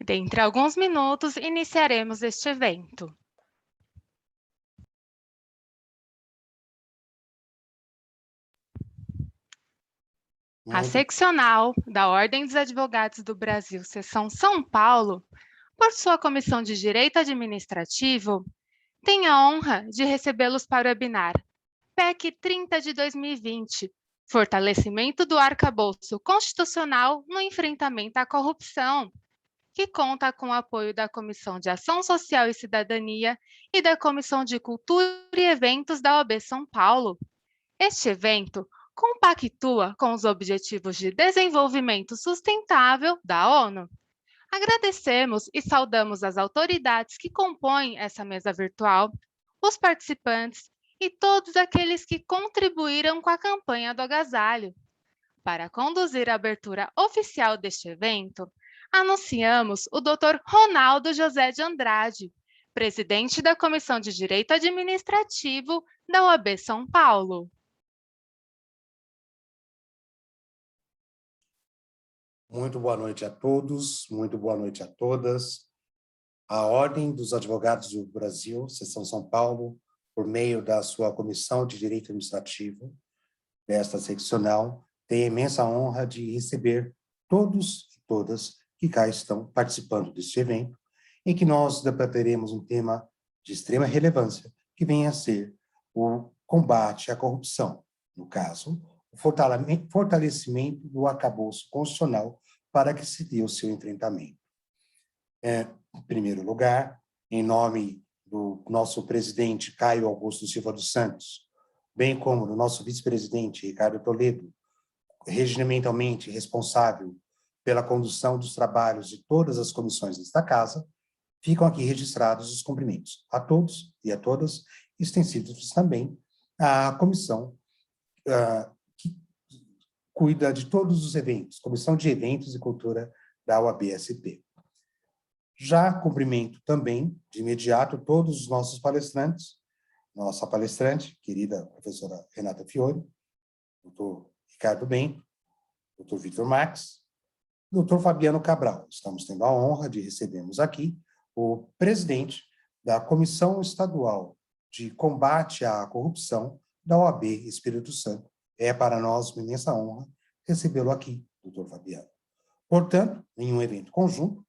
Dentre alguns minutos, iniciaremos este evento. A seccional da Ordem dos Advogados do Brasil, Seção São Paulo, por sua Comissão de Direito Administrativo, tem a honra de recebê-los para o webinar PEC 30 de 2020, Fortalecimento do Arcabouço Constitucional no Enfrentamento à Corrupção, que conta com o apoio da Comissão de Ação Social e Cidadania e da Comissão de Cultura e Eventos da OAB São Paulo. Este evento compactua com os Objetivos de Desenvolvimento Sustentável da ONU. Agradecemos e saudamos as autoridades que compõem essa mesa virtual, os participantes e todos aqueles que contribuíram com a campanha do agasalho. Para conduzir a abertura oficial deste evento, anunciamos o Dr. Ronaldo José de Andrade, presidente da Comissão de Direito Administrativo da OAB São Paulo. Muito boa noite a todos, muito boa noite a todas. A Ordem dos Advogados do Brasil, Seção São Paulo, por meio da sua Comissão de Direito Administrativo, desta seccional, tem a imensa honra de receber todos e todas que cá estão participando deste evento, em que nós debateremos um tema de extrema relevância, que vem a ser o combate à corrupção, no caso, o fortalecimento do arcabouço constitucional para que se dê o seu enfrentamento. Em primeiro lugar, em nome do nosso presidente Caio Augusto Silva dos Santos, bem como do nosso vice-presidente Ricardo Toledo, regimentalmente responsável pela condução dos trabalhos de todas as comissões desta casa, ficam aqui registrados os cumprimentos a todos e a todas, extensivos também à comissão que cuida de todos os eventos, Comissão de Eventos e Cultura da UAB-SP. Já cumprimento também, de imediato, todos os nossos palestrantes, nossa palestrante, querida professora Renata Fiore, doutor Ricardo Bento, doutor Vitor Max, doutor Fabiano Cabral. Estamos tendo a honra de recebermos aqui o presidente da Comissão Estadual de Combate à Corrupção da OAB Espírito Santo. É para nós uma imensa honra recebê-lo aqui, doutor Fabiano. Portanto, em um evento conjunto,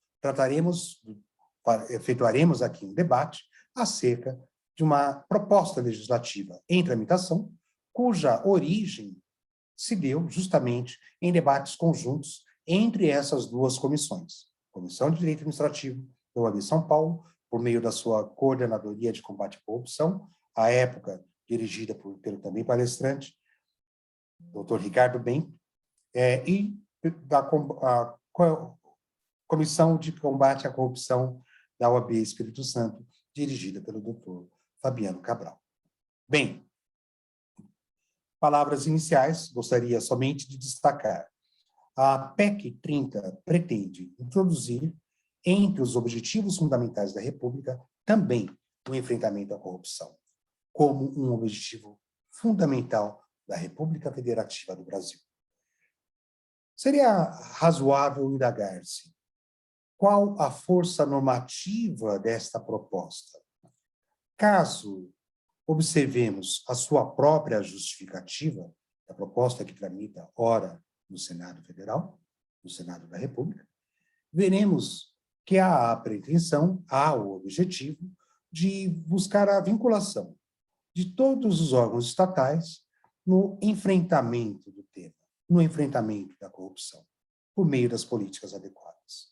efetuaremos aqui um debate acerca de uma proposta legislativa em tramitação, cuja origem se deu justamente em debates conjuntos entre essas duas comissões. Comissão de Direito Administrativo da OAB São Paulo, por meio da sua Coordenadoria de Combate à Corrupção, à época dirigida pelo também palestrante, doutor Ricardo Bento, e da Comissão de Combate à Corrupção da OAB Espírito Santo, dirigida pelo doutor Fabiano Cabral. Bem, palavras iniciais, gostaria somente de destacar. A PEC 30 pretende introduzir, entre os objetivos fundamentais da República, também o enfrentamento à corrupção, como um objetivo fundamental da República Federativa do Brasil. Seria razoável indagar-se qual a força normativa desta proposta. Caso observemos a sua própria justificativa, a proposta que tramita, ora, no Senado Federal, no Senado da República, veremos que há a pretensão, há o objetivo de buscar a vinculação de todos os órgãos estatais no enfrentamento do tema, no enfrentamento da corrupção, por meio das políticas adequadas.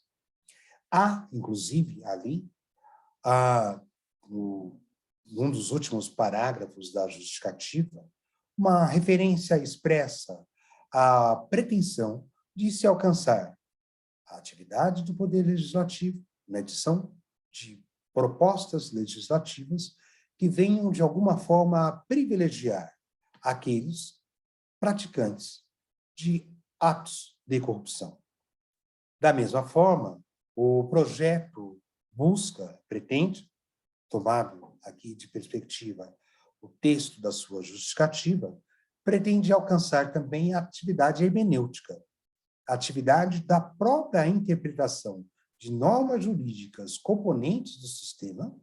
Há, inclusive, ali, num dos últimos parágrafos da justificativa, uma referência expressa à pretensão de se alcançar a atividade do Poder Legislativo, na edição de propostas legislativas que venham, de alguma forma, a privilegiar aqueles praticantes de atos de corrupção. Da mesma forma, o projeto pretende, tomado aqui de perspectiva o texto da sua justificativa, pretende alcançar também a atividade hermenêutica, a atividade da própria interpretação de normas jurídicas componentes do sistema,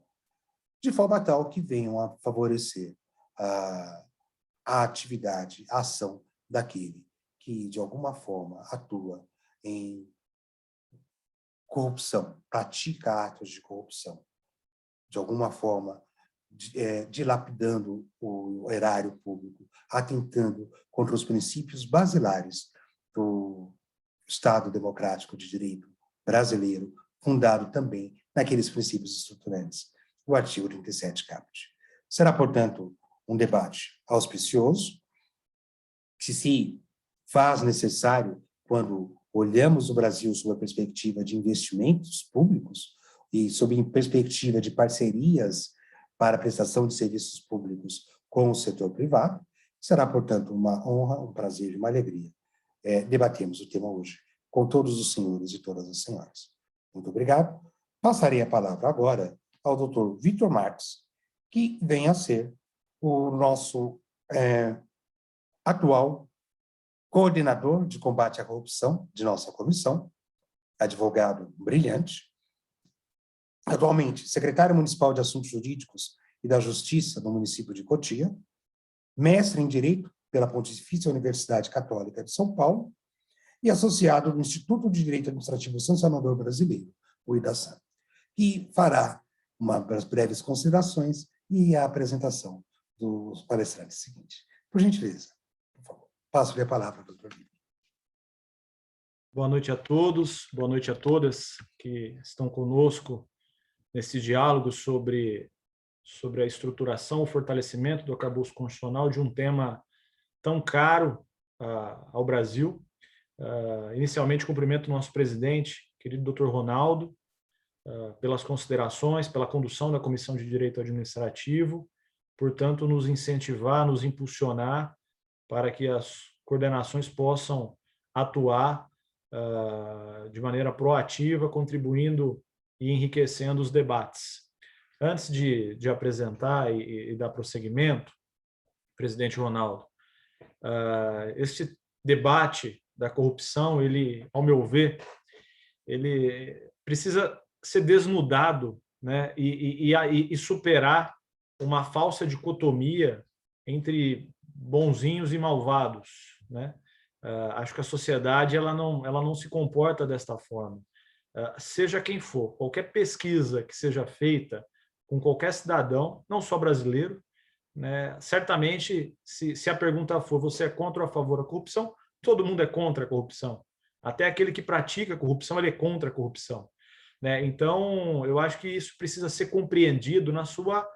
de forma tal que venham a favorecer a atividade, a ação daquele que, de alguma forma, atua em corrupção, pratica atos de corrupção, de alguma forma, dilapidando o erário público, atentando contra os princípios basilares do Estado Democrático de Direito brasileiro, fundado também naqueles princípios estruturantes, o artigo 37 caput. Será, portanto, um debate auspicioso, que se faz necessário quando olhamos o Brasil sob a perspectiva de investimentos públicos e sob a perspectiva de parcerias para a prestação de serviços públicos com o setor privado. Será, portanto, uma honra, um prazer e uma alegria debatermos o tema hoje com todos os senhores e todas as senhoras. Muito obrigado. Passarei a palavra agora ao Dr. Vitor Marques, que vem a ser o nosso atual coordenador de combate à corrupção de nossa comissão, advogado brilhante, atualmente secretário municipal de Assuntos Jurídicos e da Justiça do município de Cotia, mestre em Direito pela Pontifícia Universidade Católica de São Paulo e associado no Instituto de Direito Administrativo Sancionador Brasileiro, o IDASAN, e fará umas breves considerações e a apresentação dos palestrantes seguintes. Por gentileza, por favor, passo-lhe a palavra, doutor Vitor. Boa noite a todos, boa noite a todas que estão conosco nesse diálogo sobre a estruturação, o fortalecimento do arcabouço constitucional de um tema tão caro ao Brasil. Inicialmente, cumprimento o nosso presidente, querido Dr. Ronaldo, pelas considerações, pela condução da Comissão de Direito Administrativo, portanto, nos incentivar, nos impulsionar para que as coordenações possam atuar de maneira proativa, contribuindo e enriquecendo os debates. Antes de apresentar e dar prosseguimento, presidente Ronaldo, este debate da corrupção, ele, ao meu ver, ele precisa ser desnudado, né, e superar uma falsa dicotomia entre bonzinhos e malvados, né? Acho que a sociedade ela não se comporta desta forma. Seja quem for, qualquer pesquisa que seja feita com qualquer cidadão, não só brasileiro, né, certamente, se a pergunta for você é contra ou a favor da corrupção, todo mundo é contra a corrupção. Até aquele que pratica a corrupção, ele é contra a corrupção, né? Então, eu acho que isso precisa ser compreendido na sua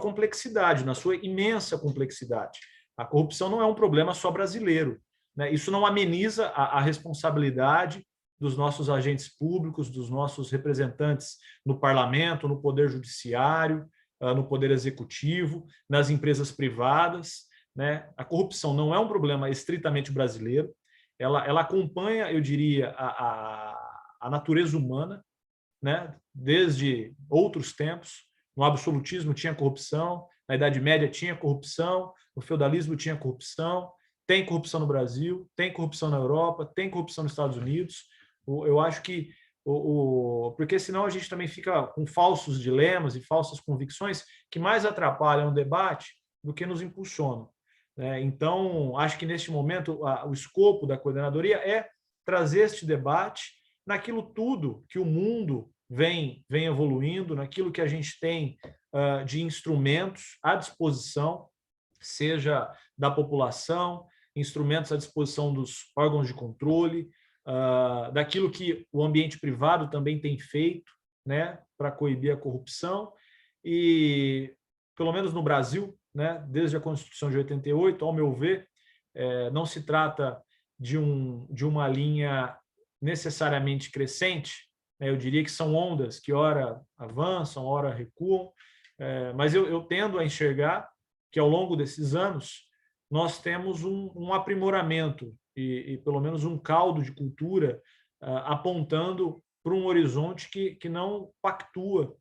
complexidade, na sua imensa complexidade. A corrupção não é um problema só brasileiro, né? Isso não ameniza a responsabilidade dos nossos agentes públicos, dos nossos representantes no parlamento, no poder judiciário, no poder executivo, nas empresas privadas, né? A corrupção não é um problema estritamente brasileiro, ela acompanha, eu diria, a natureza humana, né? Desde outros tempos. No absolutismo tinha corrupção, na Idade Média tinha corrupção, no feudalismo tinha corrupção, tem corrupção no Brasil, tem corrupção na Europa, tem corrupção nos Estados Unidos. Eu acho que porque senão a gente também fica com falsos dilemas e falsas convicções que mais atrapalham o debate do que nos impulsionam, né? Então, acho que neste momento o escopo da coordenadoria é trazer este debate naquilo tudo que o mundo vem evoluindo, naquilo que a gente tem de instrumentos à disposição, seja da população, instrumentos à disposição dos órgãos de controle, daquilo que o ambiente privado também tem feito, né, para coibir a corrupção. E, pelo menos no Brasil, né, desde a Constituição de 88, ao meu ver, não se trata de uma linha necessariamente crescente, né? Eu diria que são ondas que ora avançam, ora recuam, mas eu tendo a enxergar que ao longo desses anos nós temos um aprimoramento e pelo menos um caldo de cultura apontando para um horizonte que não pactua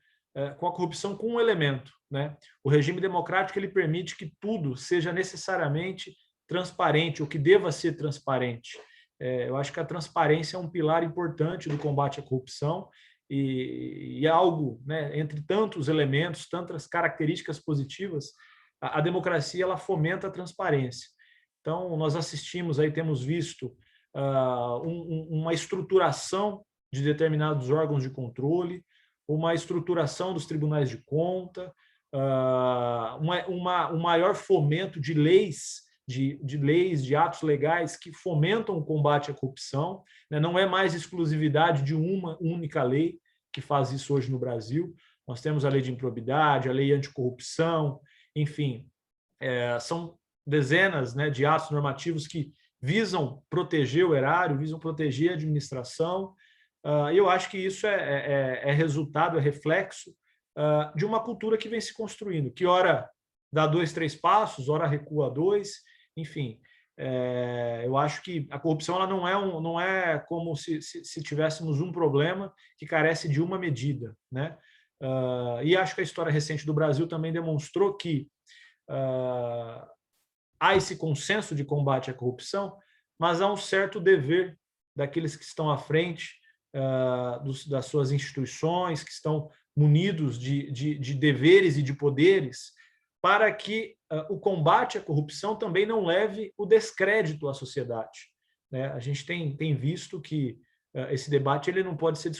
com a corrupção com um elemento, né? O regime democrático ele permite que tudo seja necessariamente transparente, ou que deva ser transparente. Eu acho que a transparência é um pilar importante do combate à corrupção e algo, né, entre tantos elementos, tantas características positivas, a democracia ela fomenta a transparência. Então, nós assistimos, aí temos visto uma estruturação de determinados órgãos de controle, uma estruturação dos tribunais de conta, um maior fomento de leis, de atos legais que fomentam o combate à corrupção, né? Não é mais exclusividade de uma única lei que faz isso hoje no Brasil. Nós temos a lei de improbidade, a lei anticorrupção, enfim, são dezenas, né, de atos normativos que visam proteger o erário, visam proteger a administração. Eu acho que isso é resultado, é reflexo de uma cultura que vem se construindo, que ora dá 2, 3 passos, ora recua 2, enfim. Eu acho que a corrupção ela não é como se tivéssemos um problema que carece de uma medida, né? E acho que a história recente do Brasil também demonstrou que há esse consenso de combate à corrupção, mas há um certo dever daqueles que estão à frente das suas instituições, que estão munidos de deveres e de poderes, para que o combate à corrupção também não leve o descrédito à sociedade, né? A gente tem visto que esse debate ele não pode ser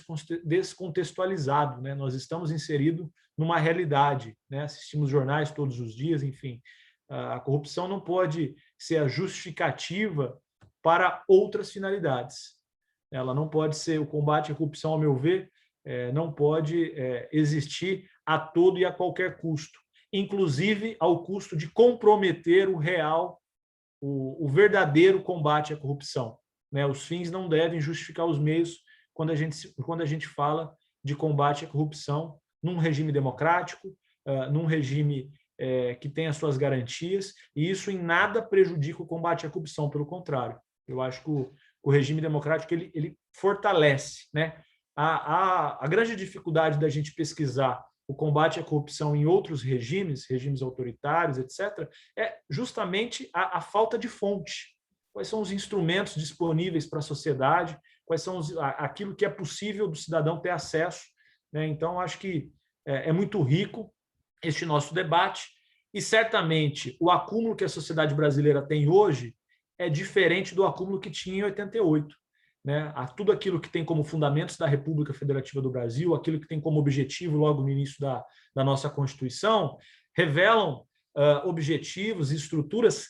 descontextualizado, né? Nós estamos inseridos numa realidade, né? Assistimos jornais todos os dias, enfim. A corrupção não pode ser a justificativa para outras finalidades. Ela não pode ser, o combate à corrupção, ao meu ver, não pode existir a todo e a qualquer custo, inclusive ao custo de comprometer o verdadeiro combate à corrupção, né? Os fins não devem justificar os meios quando a gente fala de combate à corrupção num regime democrático, num regime que tem as suas garantias, e isso em nada prejudica o combate à corrupção, pelo contrário. Eu acho que o regime democrático ele fortalece, né? A grande dificuldade da gente pesquisar o combate à corrupção em outros regimes autoritários, etc., é justamente a falta de fonte. Quais são os instrumentos disponíveis para a sociedade, quais são aquilo que é possível do cidadão ter acesso, né? Então, acho que é muito rico este nosso debate, e certamente o acúmulo que a sociedade brasileira tem hoje é diferente do acúmulo que tinha em 88. Né? Tudo aquilo que tem como fundamentos da República Federativa do Brasil, aquilo que tem como objetivo logo no início da nossa Constituição, revelam objetivos e estruturas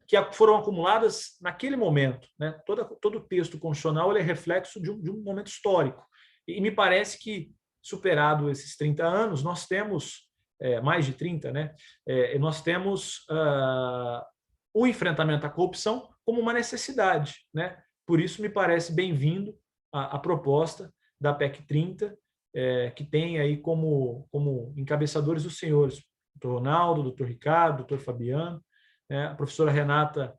que foram acumuladas naquele momento. Né? Todo o texto constitucional ele é reflexo de um momento histórico. E me parece que, superado esses 30 anos, nós temos, mais de 30, né? Nós temos o enfrentamento à corrupção como uma necessidade, né? Por isso, me parece bem-vindo a proposta da PEC 30, que tem aí como encabeçadores os senhores Dr. Ronaldo, Dr. Ricardo, Dr. Fabiano. A professora Renata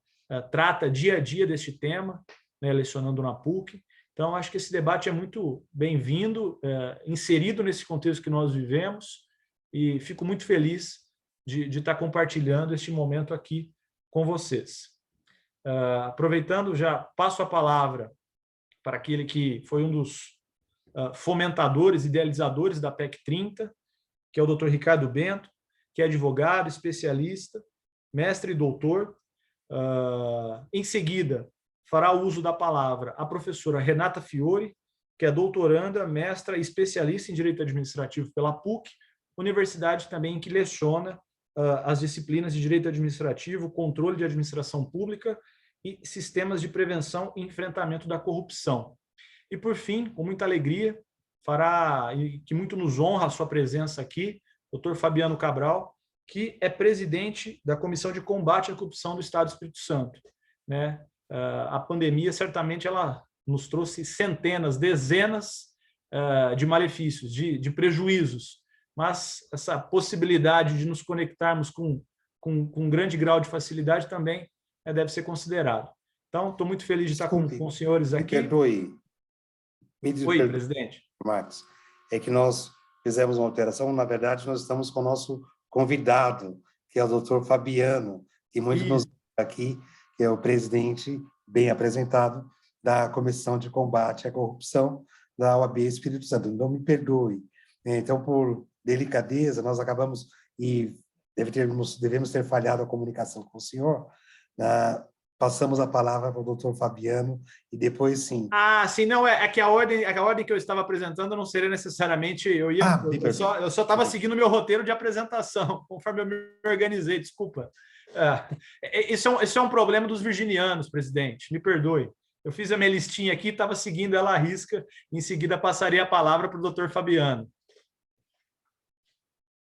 trata dia a dia deste tema, né, lecionando na PUC. Então, acho que esse debate é muito bem-vindo, inserido nesse contexto que nós vivemos, e fico muito feliz de estar compartilhando este momento aqui com vocês. Aproveitando, já passo a palavra para aquele que foi um dos fomentadores, idealizadores da PEC 30, que é o Dr. Ricardo Bento, que é advogado, especialista, mestre e doutor. Em seguida, fará o uso da palavra a professora Renata Fiore, que é doutoranda, mestra e especialista em Direito Administrativo pela PUC, universidade também em que leciona as disciplinas de Direito Administrativo, Controle de Administração Pública e Sistemas de Prevenção e Enfrentamento da Corrupção. E, por fim, com muita alegria, fará, e que muito nos honra a sua presença aqui, Dr. Fabiano Cabral, que é presidente da Comissão de Combate à Corrupção do Estado do Espírito Santo. Né? A pandemia, certamente, ela nos trouxe centenas, dezenas de malefícios, de prejuízos, mas essa possibilidade de nos conectarmos com um grande grau de facilidade também deve ser considerado. Então, estou muito feliz de estar com os senhores aqui. Me perdoe. Oi, presidente. Marcos, é que nós fizemos uma alteração, na verdade, nós estamos com o nosso convidado, que é o doutor Fabiano, que muito nos aqui, que é o presidente, bem apresentado, da Comissão de Combate à Corrupção, da OAB Espírito Santo. Então, me perdoe. Então, por delicadeza, nós acabamos e devemos ter falhado a comunicação com o senhor. Passamos a palavra para o doutor Fabiano e depois, sim. Ah, sim, não, é que a ordem que eu estava apresentando não seria necessariamente, eu só estava seguindo o meu roteiro de apresentação, conforme eu me organizei, desculpa. Isso é um problema dos virginianos, presidente, me perdoe. Eu fiz a minha listinha aqui, estava seguindo ela à risca, em seguida passaria a palavra para o doutor Fabiano.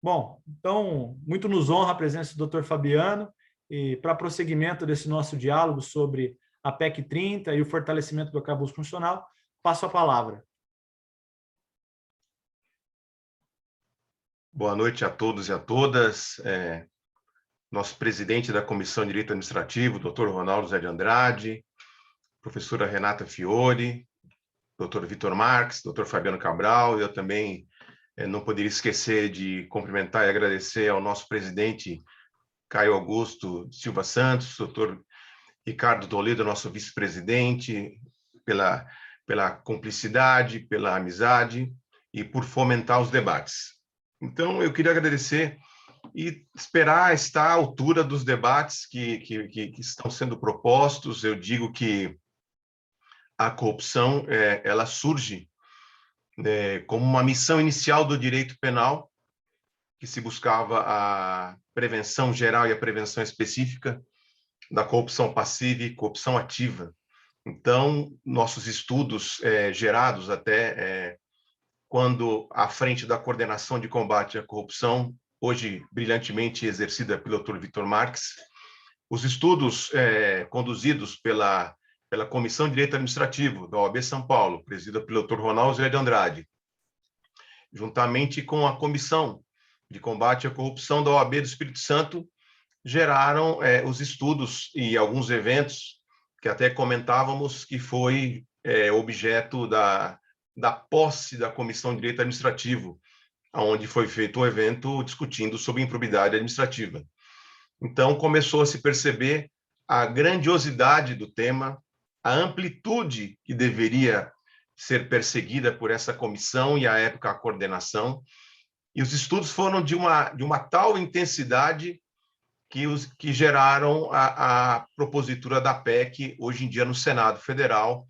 Bom, então, muito nos honra a presença do doutor Fabiano, e para prosseguimento desse nosso diálogo sobre a PEC 30 e o fortalecimento do arcabouço constitucional, passo a palavra. Boa noite a todos e a todas. Nosso presidente da Comissão de Direito Administrativo, doutor Ronaldo Zé de Andrade, professora Renata Fiore, doutor Vitor Marques, doutor Fabiano Cabral, eu também não poderia esquecer de cumprimentar e agradecer ao nosso presidente Caio Augusto Silva Santos, doutor Ricardo Toledo, nosso vice-presidente, pela cumplicidade, pela amizade e por fomentar os debates. Então, eu queria agradecer e esperar estar à altura dos debates que estão sendo propostos. Eu digo que a corrupção ela surge como uma missão inicial do direito penal, que se buscava a prevenção geral e a prevenção específica da corrupção passiva e corrupção ativa. Então, nossos estudos gerados até quando à frente da coordenação de combate à corrupção, hoje brilhantemente exercida pelo Dr. Vitor Marques, os estudos conduzidos pela Comissão de Direito Administrativo da OAB São Paulo, presidida pelo Dr. Ronaldo Zé de Andrade, juntamente com a Comissão de Combate à Corrupção da OAB do Espírito Santo, geraram os estudos e alguns eventos que até comentávamos que foi objeto da posse da Comissão de Direito Administrativo, onde foi feito o evento discutindo sobre improbidade administrativa. Então, começou a se perceber a grandiosidade do tema, a amplitude que deveria ser perseguida por essa comissão e, à época, a coordenação. E os estudos foram de uma tal intensidade que geraram a propositura da PEC, hoje em dia no Senado Federal,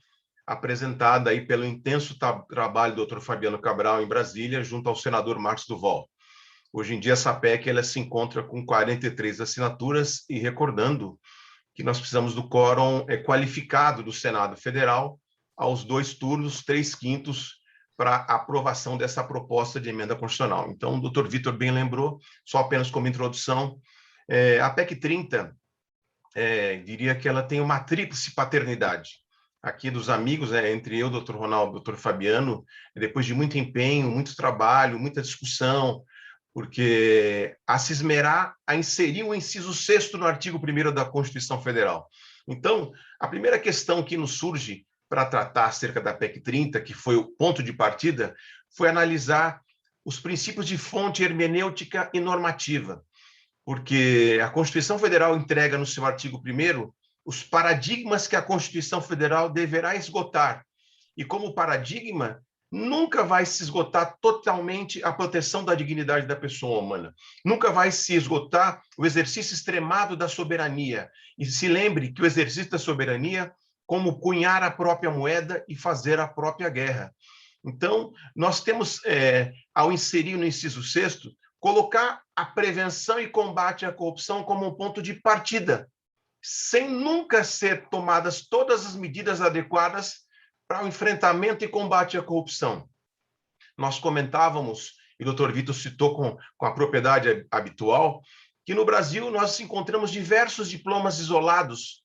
apresentada aí pelo intenso trabalho do Dr. Fabiano Cabral em Brasília, junto ao senador Marcos Duval. Hoje em dia, essa PEC ela se encontra com 43 assinaturas, e recordando que nós precisamos do quórum qualificado do Senado Federal aos 2 turnos, 3/5, para aprovação dessa proposta de emenda constitucional. Então, o doutor Vitor bem lembrou, só apenas como introdução, a PEC 30, diria que ela tem uma tríplice paternidade. Aqui dos amigos, entre eu, doutor Ronaldo, doutor Fabiano, depois de muito empenho, muito trabalho, muita discussão, porque a se esmerar a inserir o inciso 6º no artigo 1º da Constituição Federal. Então, a primeira questão que nos surge para tratar acerca da PEC 30, que foi o ponto de partida, foi analisar os princípios de fonte hermenêutica e normativa, porque a Constituição Federal entrega no seu artigo 1º os paradigmas que a Constituição Federal deverá esgotar. E como paradigma, nunca vai se esgotar totalmente a proteção da dignidade da pessoa humana. Nunca vai se esgotar o exercício extremado da soberania. E se lembre que o exercício da soberania como cunhar a própria moeda e fazer a própria guerra. Então, nós temos, ao inserir no inciso 6º, colocar a prevenção e combate à corrupção como um ponto de partida, sem nunca ser tomadas todas as medidas adequadas para o enfrentamento e combate à corrupção. Nós comentávamos, e o doutor Vitor citou com a propriedade habitual, que no Brasil nós encontramos diversos diplomas isolados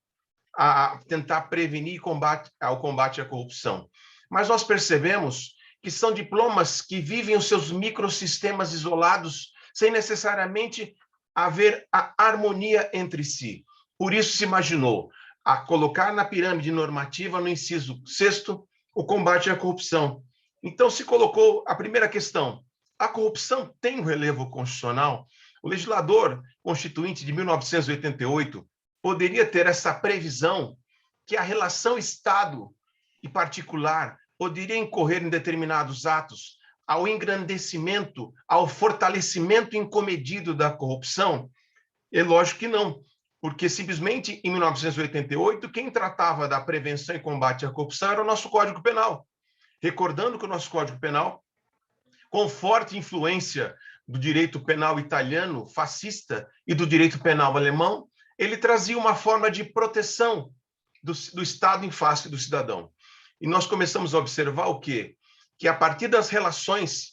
a tentar prevenir o combate à corrupção. Mas nós percebemos que são diplomas que vivem os seus microsistemas isolados, sem necessariamente haver a harmonia entre si. Por isso se imaginou a colocar na pirâmide normativa, no inciso 6º, o combate à corrupção. Então se colocou a primeira questão: a corrupção tem um relevo constitucional? O legislador constituinte de 1988 poderia ter essa previsão que a relação Estado e particular poderia incorrer em determinados atos ao engrandecimento, ao fortalecimento incomedido da corrupção? É lógico que não, porque simplesmente em 1988 quem tratava da prevenção e combate à corrupção era o nosso Código Penal. Recordando que o nosso Código Penal, com forte influência do direito penal italiano fascista e do direito penal alemão, ele trazia uma forma de proteção do Estado em face do cidadão. E nós começamos a observar o quê? Que a partir das relações,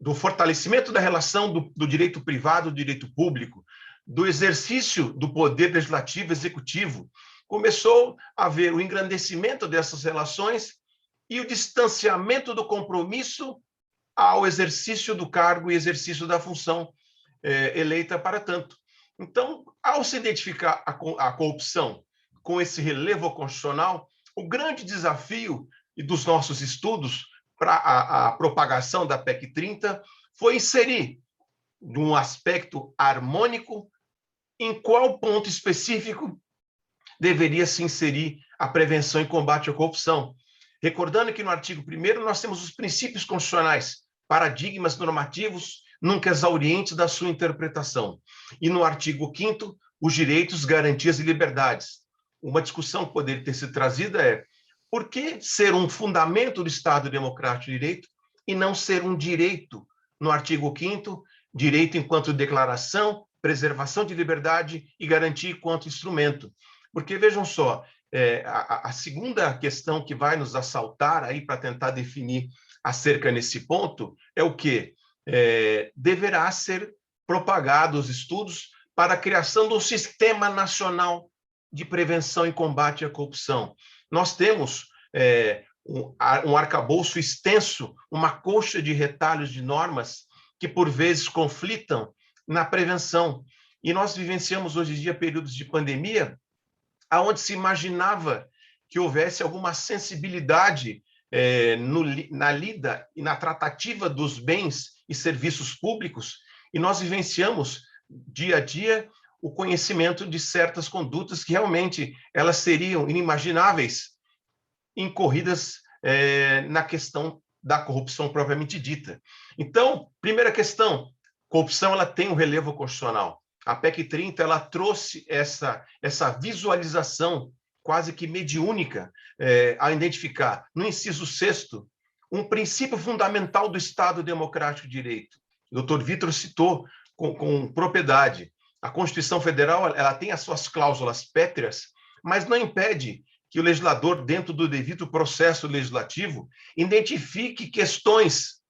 do fortalecimento da relação do direito privado, do direito público, do exercício do poder legislativo, executivo, começou a haver o engrandecimento dessas relações e o distanciamento do compromisso ao exercício do cargo e exercício da função eleita para tanto. Então, ao se identificar a corrupção com esse relevo constitucional, o grande desafio dos nossos estudos para a propagação da PEC 30 foi inserir, num aspecto harmônico, em qual ponto específico deveria se inserir a prevenção e combate à corrupção. Recordando que no artigo 1º nós temos os princípios constitucionais, paradigmas normativos, nunca exaurientes da sua interpretação. E no artigo 5º, os direitos, garantias e liberdades. Uma discussão que poderia ter sido trazida é: por que ser um fundamento do Estado Democrático de Direito e não ser um direito no artigo 5º, direito enquanto declaração, preservação de liberdade e garantia enquanto instrumento? Porque, vejam só, a segunda questão que vai nos assaltar aí para tentar definir acerca nesse ponto é o quê? Deverá ser propagado os estudos para a criação do Sistema Nacional de Prevenção e Combate à Corrupção. Nós temos um arcabouço extenso, uma coxa de retalhos de normas que, por vezes, conflitam na prevenção. E nós vivenciamos hoje em dia períodos de pandemia onde se imaginava que houvesse alguma sensibilidade na lida e na tratativa dos bens e serviços públicos, e nós vivenciamos dia a dia o conhecimento de certas condutas que realmente elas seriam inimagináveis incorridas na questão da corrupção propriamente dita. Então, primeira questão, corrupção ela tem um relevo constitucional. A PEC 30 ela trouxe essa visualização quase que mediúnica a identificar, no inciso 6º, um princípio fundamental do Estado Democrático de Direito. O doutor Vitor citou com propriedade. A Constituição Federal ela tem as suas cláusulas pétreas, mas não impede que o legislador, dentro do devido processo legislativo, identifique questões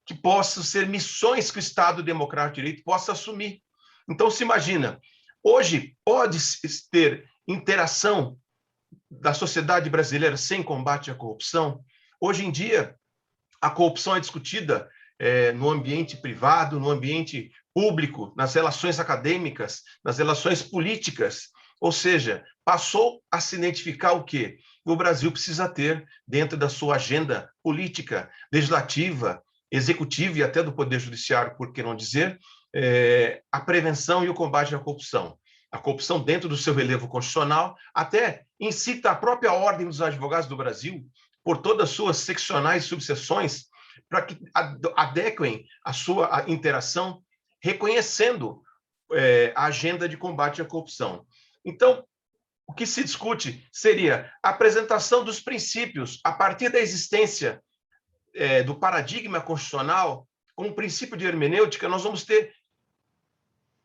que possam ser missões que o Estado Democrático de Direito possa assumir. Então, se imagina, hoje pode-se ter interação da sociedade brasileira sem combate à corrupção? Hoje em dia, a corrupção é discutida no ambiente privado, no ambiente público, nas relações acadêmicas, nas relações políticas. Ou seja, passou a se identificar o quê? O Brasil precisa ter, dentro da sua agenda política, legislativa, executiva e até do Poder Judiciário, por que não dizer, a prevenção e o combate à corrupção. A corrupção dentro do seu relevo constitucional até incita a própria Ordem dos Advogados do Brasil, por todas as suas seccionais e subseções, para que adequem a sua interação, reconhecendo a agenda de combate à corrupção. Então, o que se discute seria a apresentação dos princípios a partir da existência do paradigma constitucional, como princípio de hermenêutica, nós vamos ter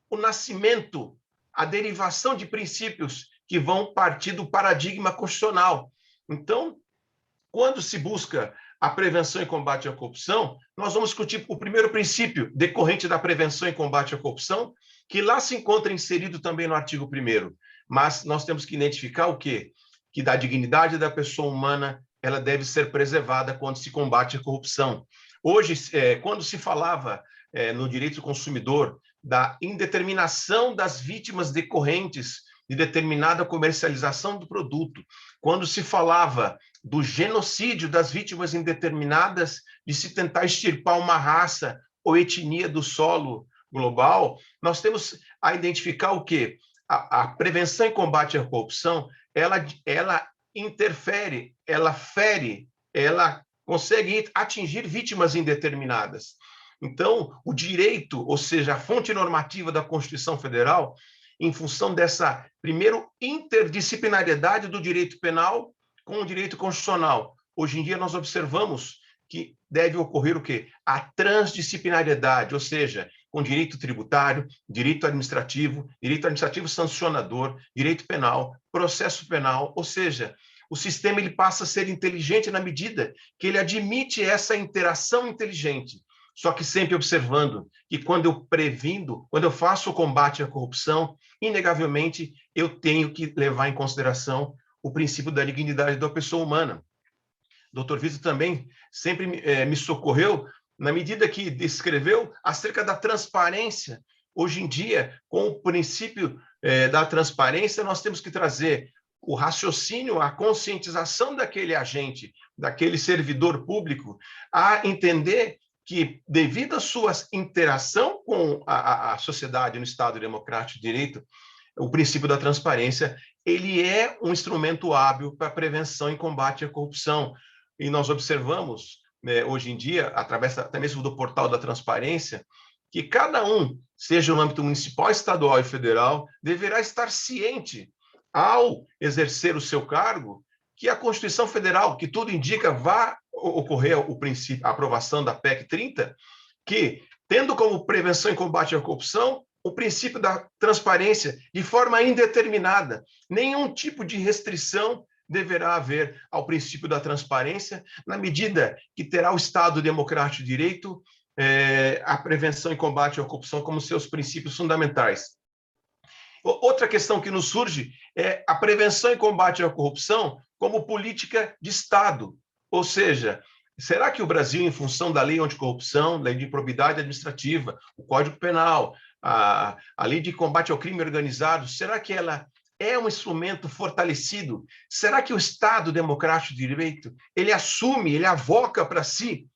o nascimento, a derivação de princípios que vão partir do paradigma constitucional. Então, quando se busca a prevenção e combate à corrupção, nós vamos discutir o primeiro princípio decorrente da prevenção e combate à corrupção, que lá se encontra inserido também no artigo 1º. Mas nós temos que identificar o quê? Que da dignidade da pessoa humana, ela deve ser preservada quando se combate a corrupção. Hoje, quando se falava no direito do consumidor da indeterminação das vítimas decorrentes de determinada comercialização do produto, quando se falava do genocídio das vítimas indeterminadas de se tentar extirpar uma raça ou etnia do solo global, nós temos a identificar o quê? A prevenção e combate à corrupção, ela interfere, ela fere, ela consegue atingir vítimas indeterminadas. Então, o direito, ou seja, a fonte normativa da Constituição Federal, em função dessa, primeiro, interdisciplinariedade do direito penal com o direito constitucional. Hoje em dia, nós observamos que deve ocorrer o quê? A transdisciplinariedade, ou seja, com direito tributário, direito administrativo sancionador, direito penal, processo penal, ou seja, o sistema ele passa a ser inteligente na medida que ele admite essa interação inteligente. Só que sempre observando que quando eu faço o combate à corrupção, inegavelmente eu tenho que levar em consideração o princípio da dignidade da pessoa humana. O Dr. Vitor também sempre me socorreu na medida que descreveu acerca da transparência. Hoje em dia, com o princípio da transparência, nós temos que trazer o raciocínio, a conscientização daquele agente, daquele servidor público, a entender que, devido à sua interação com a sociedade no Estado Democrático de Direito, o princípio da transparência ele é um instrumento hábil para a prevenção e combate à corrupção. E nós observamos, hoje em dia, através até mesmo do portal da transparência, que cada um, seja no âmbito municipal, estadual e federal, deverá estar ciente, ao exercer o seu cargo, que a Constituição Federal, que tudo indica, vai ocorrer o princípio, a aprovação da PEC 30, que, tendo como prevenção e combate à corrupção, o princípio da transparência de forma indeterminada. Nenhum tipo de restrição deverá haver ao princípio da transparência, na medida que terá o Estado Democrático de Direito, a prevenção e combate à corrupção como seus princípios fundamentais. Outra questão que nos surge é a prevenção e combate à corrupção como política de Estado. Ou seja, será que o Brasil, em função da lei anticorrupção, lei de improbidade administrativa, o Código Penal, a lei de combate ao crime organizado, será que ela é um instrumento fortalecido? Será que o Estado Democrático de Direito, ele assume, ele avoca para si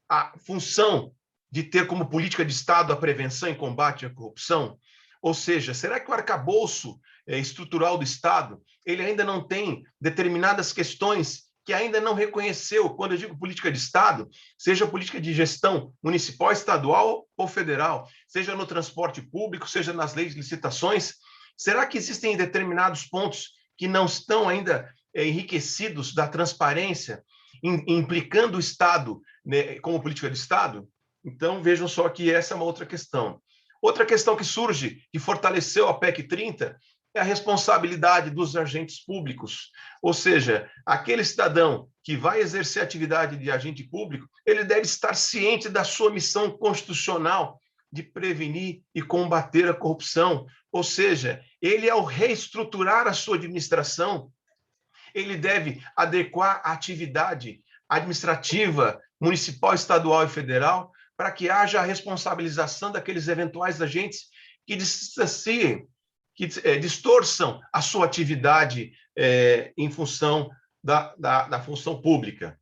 a função de ter como política de Estado a prevenção e combate à corrupção? Ou seja, será que o arcabouço estrutural do Estado, ele ainda não tem determinadas questões que ainda não reconheceu? Quando eu digo política de Estado, seja política de gestão municipal, estadual ou federal, seja no transporte público, seja nas leis de licitações, será que existem determinados pontos que não estão ainda enriquecidos da transparência, implicando o Estado, né, como política de Estado? Então, vejam só que essa é uma outra questão. Outra questão que surge, que fortaleceu a PEC 30, é a responsabilidade dos agentes públicos. Ou seja, aquele cidadão que vai exercer atividade de agente público, ele deve estar ciente da sua missão constitucional de prevenir e combater a corrupção. Ou seja, ele, ao reestruturar a sua administração, ele deve adequar a atividade administrativa, municipal, estadual e federal, para que haja a responsabilização daqueles eventuais agentes que distanciem, que distorçam a sua atividade em função da função pública.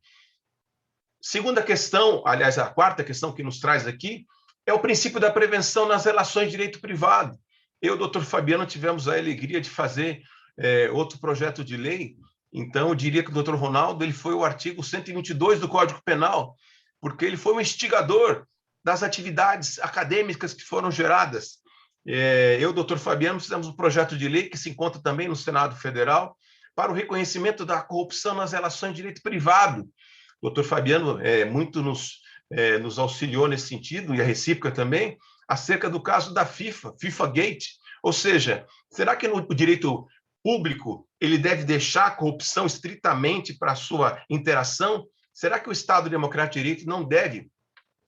Segunda questão, aliás, a quarta questão que nos traz aqui, é o princípio da prevenção nas relações de direito privado. Eu e o Dr. Fabiano tivemos a alegria de fazer outro projeto de lei, então eu diria que o Dr. Ronaldo ele foi o artigo 122 do Código Penal, porque ele foi um instigador das atividades acadêmicas que foram geradas. Eu e o Dr. Fabiano fizemos um projeto de lei que se encontra também no Senado Federal para o reconhecimento da corrupção nas relações de direito privado. O Dr. Fabiano muito nos auxiliou nesse sentido, e a recíproca também, acerca do caso da FIFA Gate. Ou seja, será que no direito público ele deve deixar a corrupção estritamente para a sua interação? Será que o Estado Democrático de Direito não deve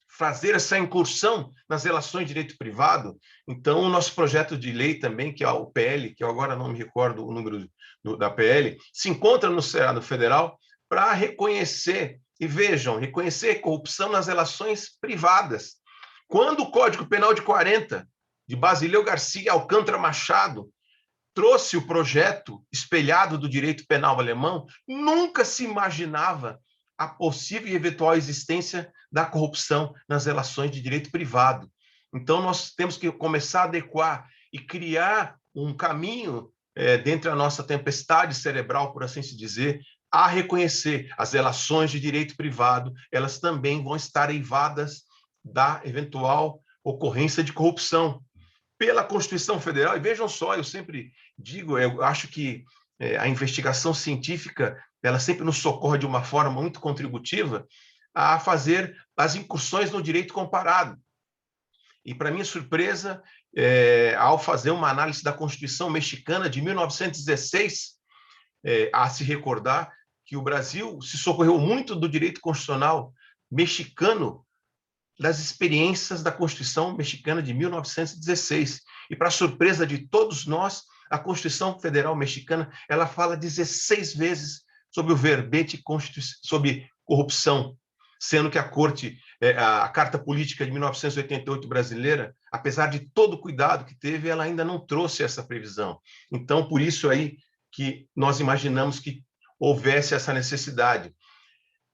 fazer essa incursão nas relações de direito privado? Então, o nosso projeto de lei também, que é o PL, que eu agora não me recordo o número da PL, se encontra no Senado Federal para reconhecer, e vejam, reconhecer corrupção nas relações privadas. Quando o Código Penal de 40, de Basileu Garcia Alcântara Machado, trouxe o projeto espelhado do direito penal alemão, nunca se imaginava a possível e eventual existência da corrupção nas relações de direito privado. Então, nós temos que começar a adequar e criar um caminho dentro da nossa tempestade cerebral, por assim se dizer, a reconhecer as relações de direito privado, elas também vão estar eivadas da eventual ocorrência de corrupção. Pela Constituição Federal, e vejam só, eu sempre digo, eu acho que a investigação científica, ela sempre nos socorre de uma forma muito contributiva a fazer as incursões no direito comparado. E, para minha surpresa, ao fazer uma análise da Constituição mexicana de 1916, a se recordar que o Brasil se socorreu muito do direito constitucional mexicano, das experiências da Constituição mexicana de 1916. E, para surpresa de todos nós, a Constituição Federal Mexicana, ela fala 16 vezes sobre o verbete sobre corrupção, sendo que a Carta Política de 1988 brasileira, apesar de todo o cuidado que teve, ela ainda não trouxe essa previsão. Então, por isso aí que nós imaginamos que houvesse essa necessidade.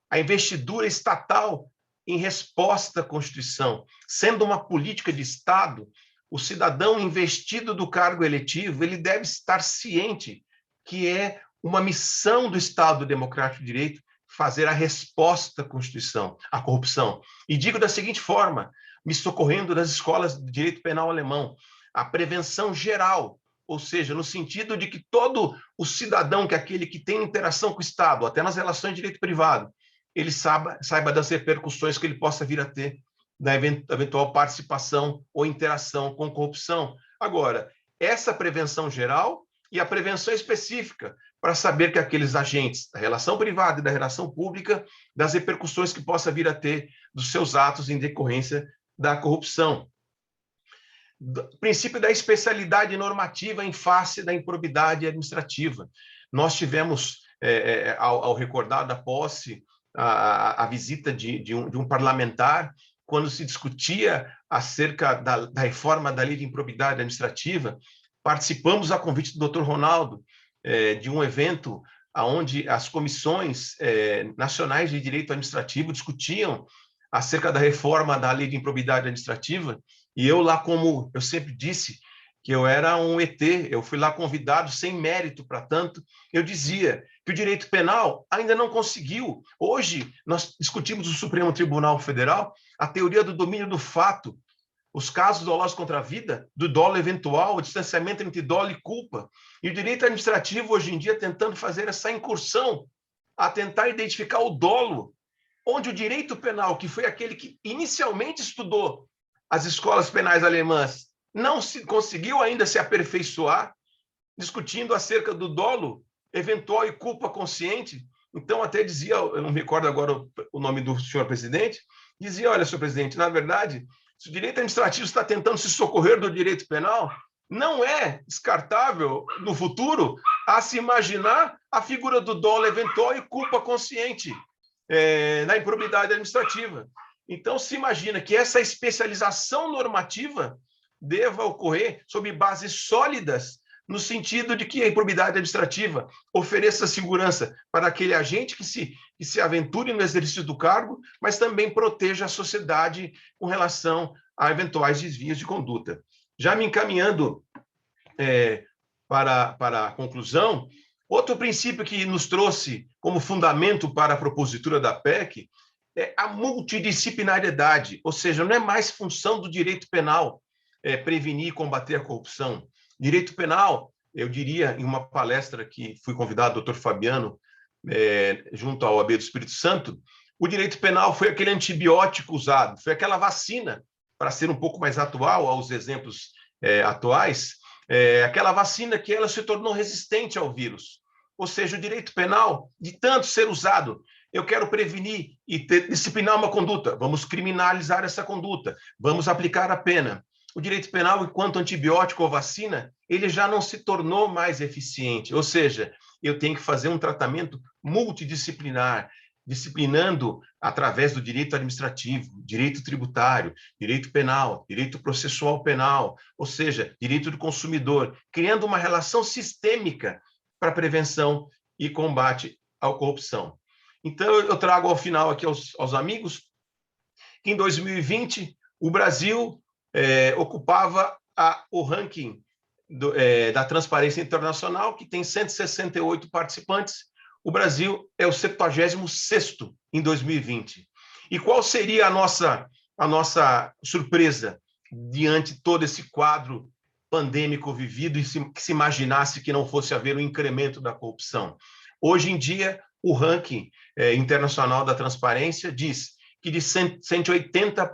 A investidura estatal em resposta à Constituição, sendo uma política de Estado, o cidadão investido do cargo eletivo, ele deve estar ciente que é uma missão do Estado Democrático de Direito fazer a resposta à Constituição, à corrupção. E digo da seguinte forma, me socorrendo das escolas de direito penal alemão, a prevenção geral, ou seja, no sentido de que todo o cidadão, que é aquele que tem interação com o Estado, até nas relações de direito privado, ele saiba das repercussões que ele possa vir a ter na eventual participação ou interação com corrupção. Agora, essa prevenção geral e a prevenção específica, para saber que aqueles agentes da relação privada e da relação pública, das repercussões que possa vir a ter dos seus atos em decorrência da corrupção. O princípio da especialidade normativa em face da improbidade administrativa. Nós tivemos, ao recordar da posse, a visita de um parlamentar, quando se discutia acerca da reforma da lei de improbidade administrativa, participamos a convite do Dr. Ronaldo de um evento onde as comissões nacionais de direito administrativo discutiam acerca da reforma da lei de improbidade administrativa, e eu lá, como eu sempre disse, que eu era um ET, eu fui lá convidado sem mérito para tanto, eu dizia que o direito penal ainda não conseguiu. Hoje, nós discutimos no Supremo Tribunal Federal a teoria do domínio do fato, os casos dolosos contra a vida, do dolo eventual, o distanciamento entre dolo e culpa. E o direito administrativo, hoje em dia, tentando fazer essa incursão, a tentar identificar o dolo, onde o direito penal, que foi aquele que inicialmente estudou as escolas penais alemãs, não se conseguiu ainda se aperfeiçoar, discutindo acerca do dolo eventual e culpa consciente. Então, até dizia, eu não me recordo agora o nome do senhor presidente, dizia, olha, senhor presidente, na verdade, se o direito administrativo está tentando se socorrer do direito penal, não é descartável, no futuro, a se imaginar a figura do dolo eventual e culpa consciente na improbidade administrativa. Então, se imagina que essa especialização normativa deva ocorrer sob bases sólidas, no sentido de que a improbidade administrativa ofereça segurança para aquele agente que se aventure no exercício do cargo, mas também proteja a sociedade com relação a eventuais desvios de conduta. Já me encaminhando para a conclusão, outro princípio que nos trouxe como fundamento para a propositura da PEC é a multidisciplinariedade, ou seja, não é mais função do direito penal prevenir e combater a corrupção. Direito penal, eu diria, em uma palestra que fui convidado, Dr. Fabiano, junto à OAB do Espírito Santo, o direito penal foi aquele antibiótico usado, foi aquela vacina, para ser um pouco mais atual aos exemplos atuais, aquela vacina que ela se tornou resistente ao vírus. Ou seja, o direito penal, de tanto ser usado, eu quero prevenir e disciplinar uma conduta, vamos criminalizar essa conduta, vamos aplicar a pena. O direito penal, enquanto antibiótico ou vacina, ele já não se tornou mais eficiente. Ou seja, eu tenho que fazer um tratamento multidisciplinar, disciplinando através do direito administrativo, direito tributário, direito penal, direito processual penal, ou seja, direito do consumidor, criando uma relação sistêmica para prevenção e combate à corrupção. Então, eu trago ao final aqui aos amigos que em 2020 o Brasil ocupava o ranking da Transparência Internacional, que tem 168 participantes. o Brasil é o 76º em 2020. E qual seria a nossa surpresa diante de todo esse quadro pandêmico vivido e que se imaginasse que não fosse haver um incremento da corrupção? Hoje em dia, o ranking internacional da transparência diz que de 180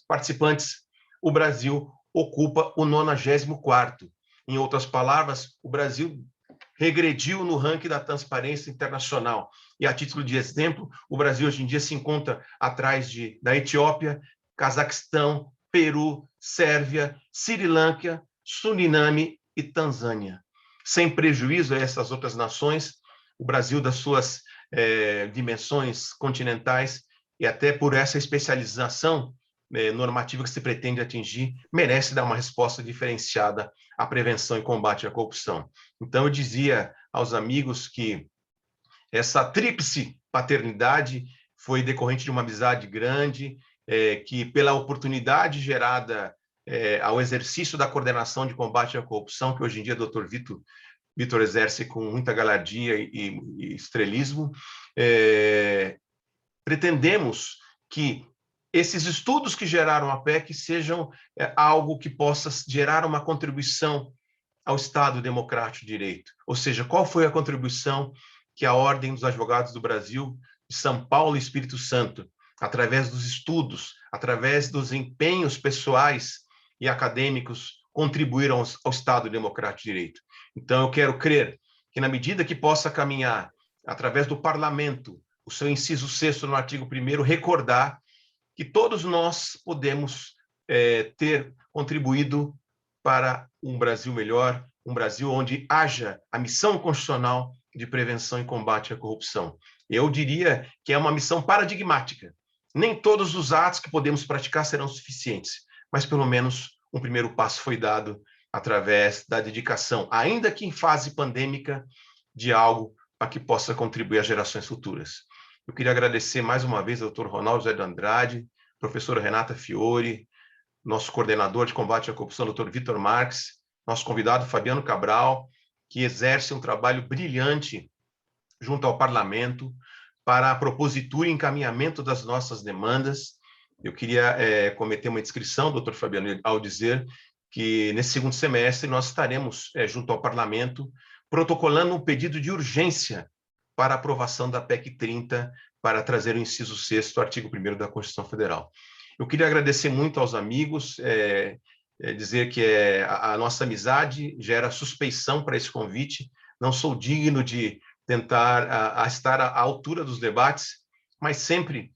participantes, o Brasil ocupa o 94º. Em outras palavras, o Brasil regrediu no ranking da transparência internacional. E, a título de exemplo, o Brasil hoje em dia se encontra atrás da Etiópia, Cazaquistão, Peru, Sérvia, Sri Lanka, Suriname e Tanzânia. Sem prejuízo a essas outras nações, o Brasil, das suas dimensões continentais e até por essa especialização normativa que se pretende atingir, merece dar uma resposta diferenciada à prevenção e combate à corrupção. Então, eu dizia aos amigos que essa tríplice paternidade foi decorrente de uma amizade grande, que pela oportunidade gerada ao exercício da coordenação de combate à corrupção, que hoje em dia o Dr. Vitor exerce com muita galardia e estrelismo, pretendemos que esses estudos que geraram a PEC sejam algo que possa gerar uma contribuição ao Estado Democrático de Direito. Ou seja, qual foi a contribuição que a Ordem dos Advogados do Brasil, de São Paulo e Espírito Santo, através dos estudos, através dos empenhos pessoais e acadêmicos, contribuíram ao Estado Democrático de Direito. Então, eu quero crer que, na medida que possa caminhar, através do Parlamento, o seu inciso 6º no artigo 1º, recordar que todos nós podemos ter contribuído para um Brasil melhor, um Brasil onde haja a missão constitucional de prevenção e combate à corrupção. Eu diria que é uma missão paradigmática. Nem todos os atos que podemos praticar serão suficientes, mas pelo menos um primeiro passo foi dado através da dedicação, ainda que em fase pandêmica, de algo para que possa contribuir às gerações futuras. Eu queria agradecer mais uma vez ao Dr. Ronaldo Zé de Andrade, professora Renata Fiore, nosso coordenador de combate à corrupção, Dr. Vitor Marques, nosso convidado Fabiano Cabral, que exerce um trabalho brilhante junto ao Parlamento para a propositura e encaminhamento das nossas demandas. Eu queria cometer uma indiscrição, doutor Fabiano, ao dizer que nesse segundo semestre nós estaremos junto ao Parlamento protocolando um pedido de urgência para a aprovação da PEC 30 para trazer o inciso 6º, artigo 1º da Constituição Federal. Eu queria agradecer muito aos amigos, dizer que a nossa amizade gera suspeição para esse convite. Não sou digno de tentar estar à altura dos debates, mas sempre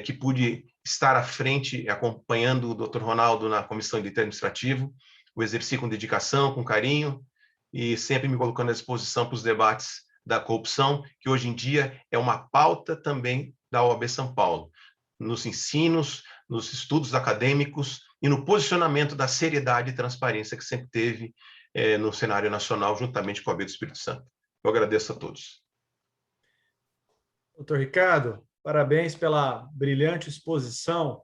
que pude estar à frente, acompanhando o Dr. Ronaldo na Comissão de Direito Administrativo, o exerci com dedicação, com carinho, e sempre me colocando à disposição para os debates da corrupção, que hoje em dia é uma pauta também da OAB São Paulo, nos ensinos, nos estudos acadêmicos e no posicionamento da seriedade e transparência que sempre teve no cenário nacional, juntamente com a OAB do Espírito Santo. Eu agradeço a todos. Doutor Ricardo, parabéns pela brilhante exposição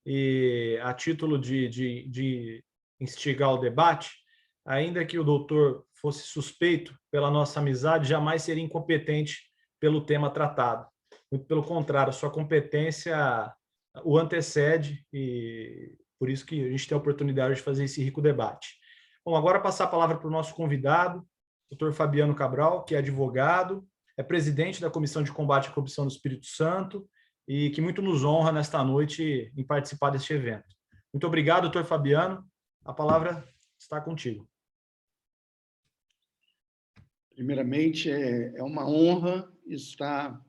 e a título de instigar o debate, ainda que o doutor fosse suspeito pela nossa amizade, jamais seria incompetente pelo tema tratado. Muito pelo contrário, a sua competência o antecede e por isso que a gente tem a oportunidade de fazer esse rico debate. Bom, agora passar a palavra para o nosso convidado, doutor Fabiano Cabral, que é advogado, é presidente da Comissão de Combate à Corrupção do Espírito Santo e que muito nos honra nesta noite em participar deste evento. Muito obrigado, doutor Fabiano. A palavra está contigo. Primeiramente, é uma honra estar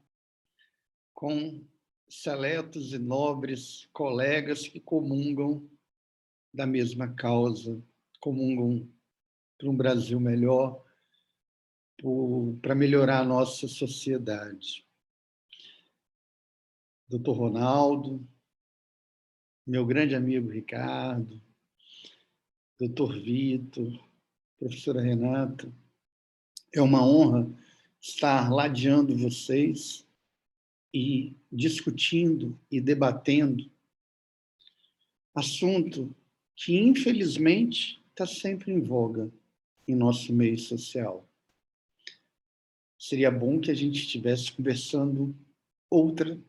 com seletos e nobres colegas que comungam da mesma causa, comungam para um Brasil melhor, para melhorar a nossa sociedade. Doutor Ronaldo, meu grande amigo Ricardo, doutor Vitor, professora Renata, é uma honra estar ladeando vocês e discutindo e debatendo assunto que, infelizmente, está sempre em voga em nosso meio social. seria bom que a gente estivesse conversando outro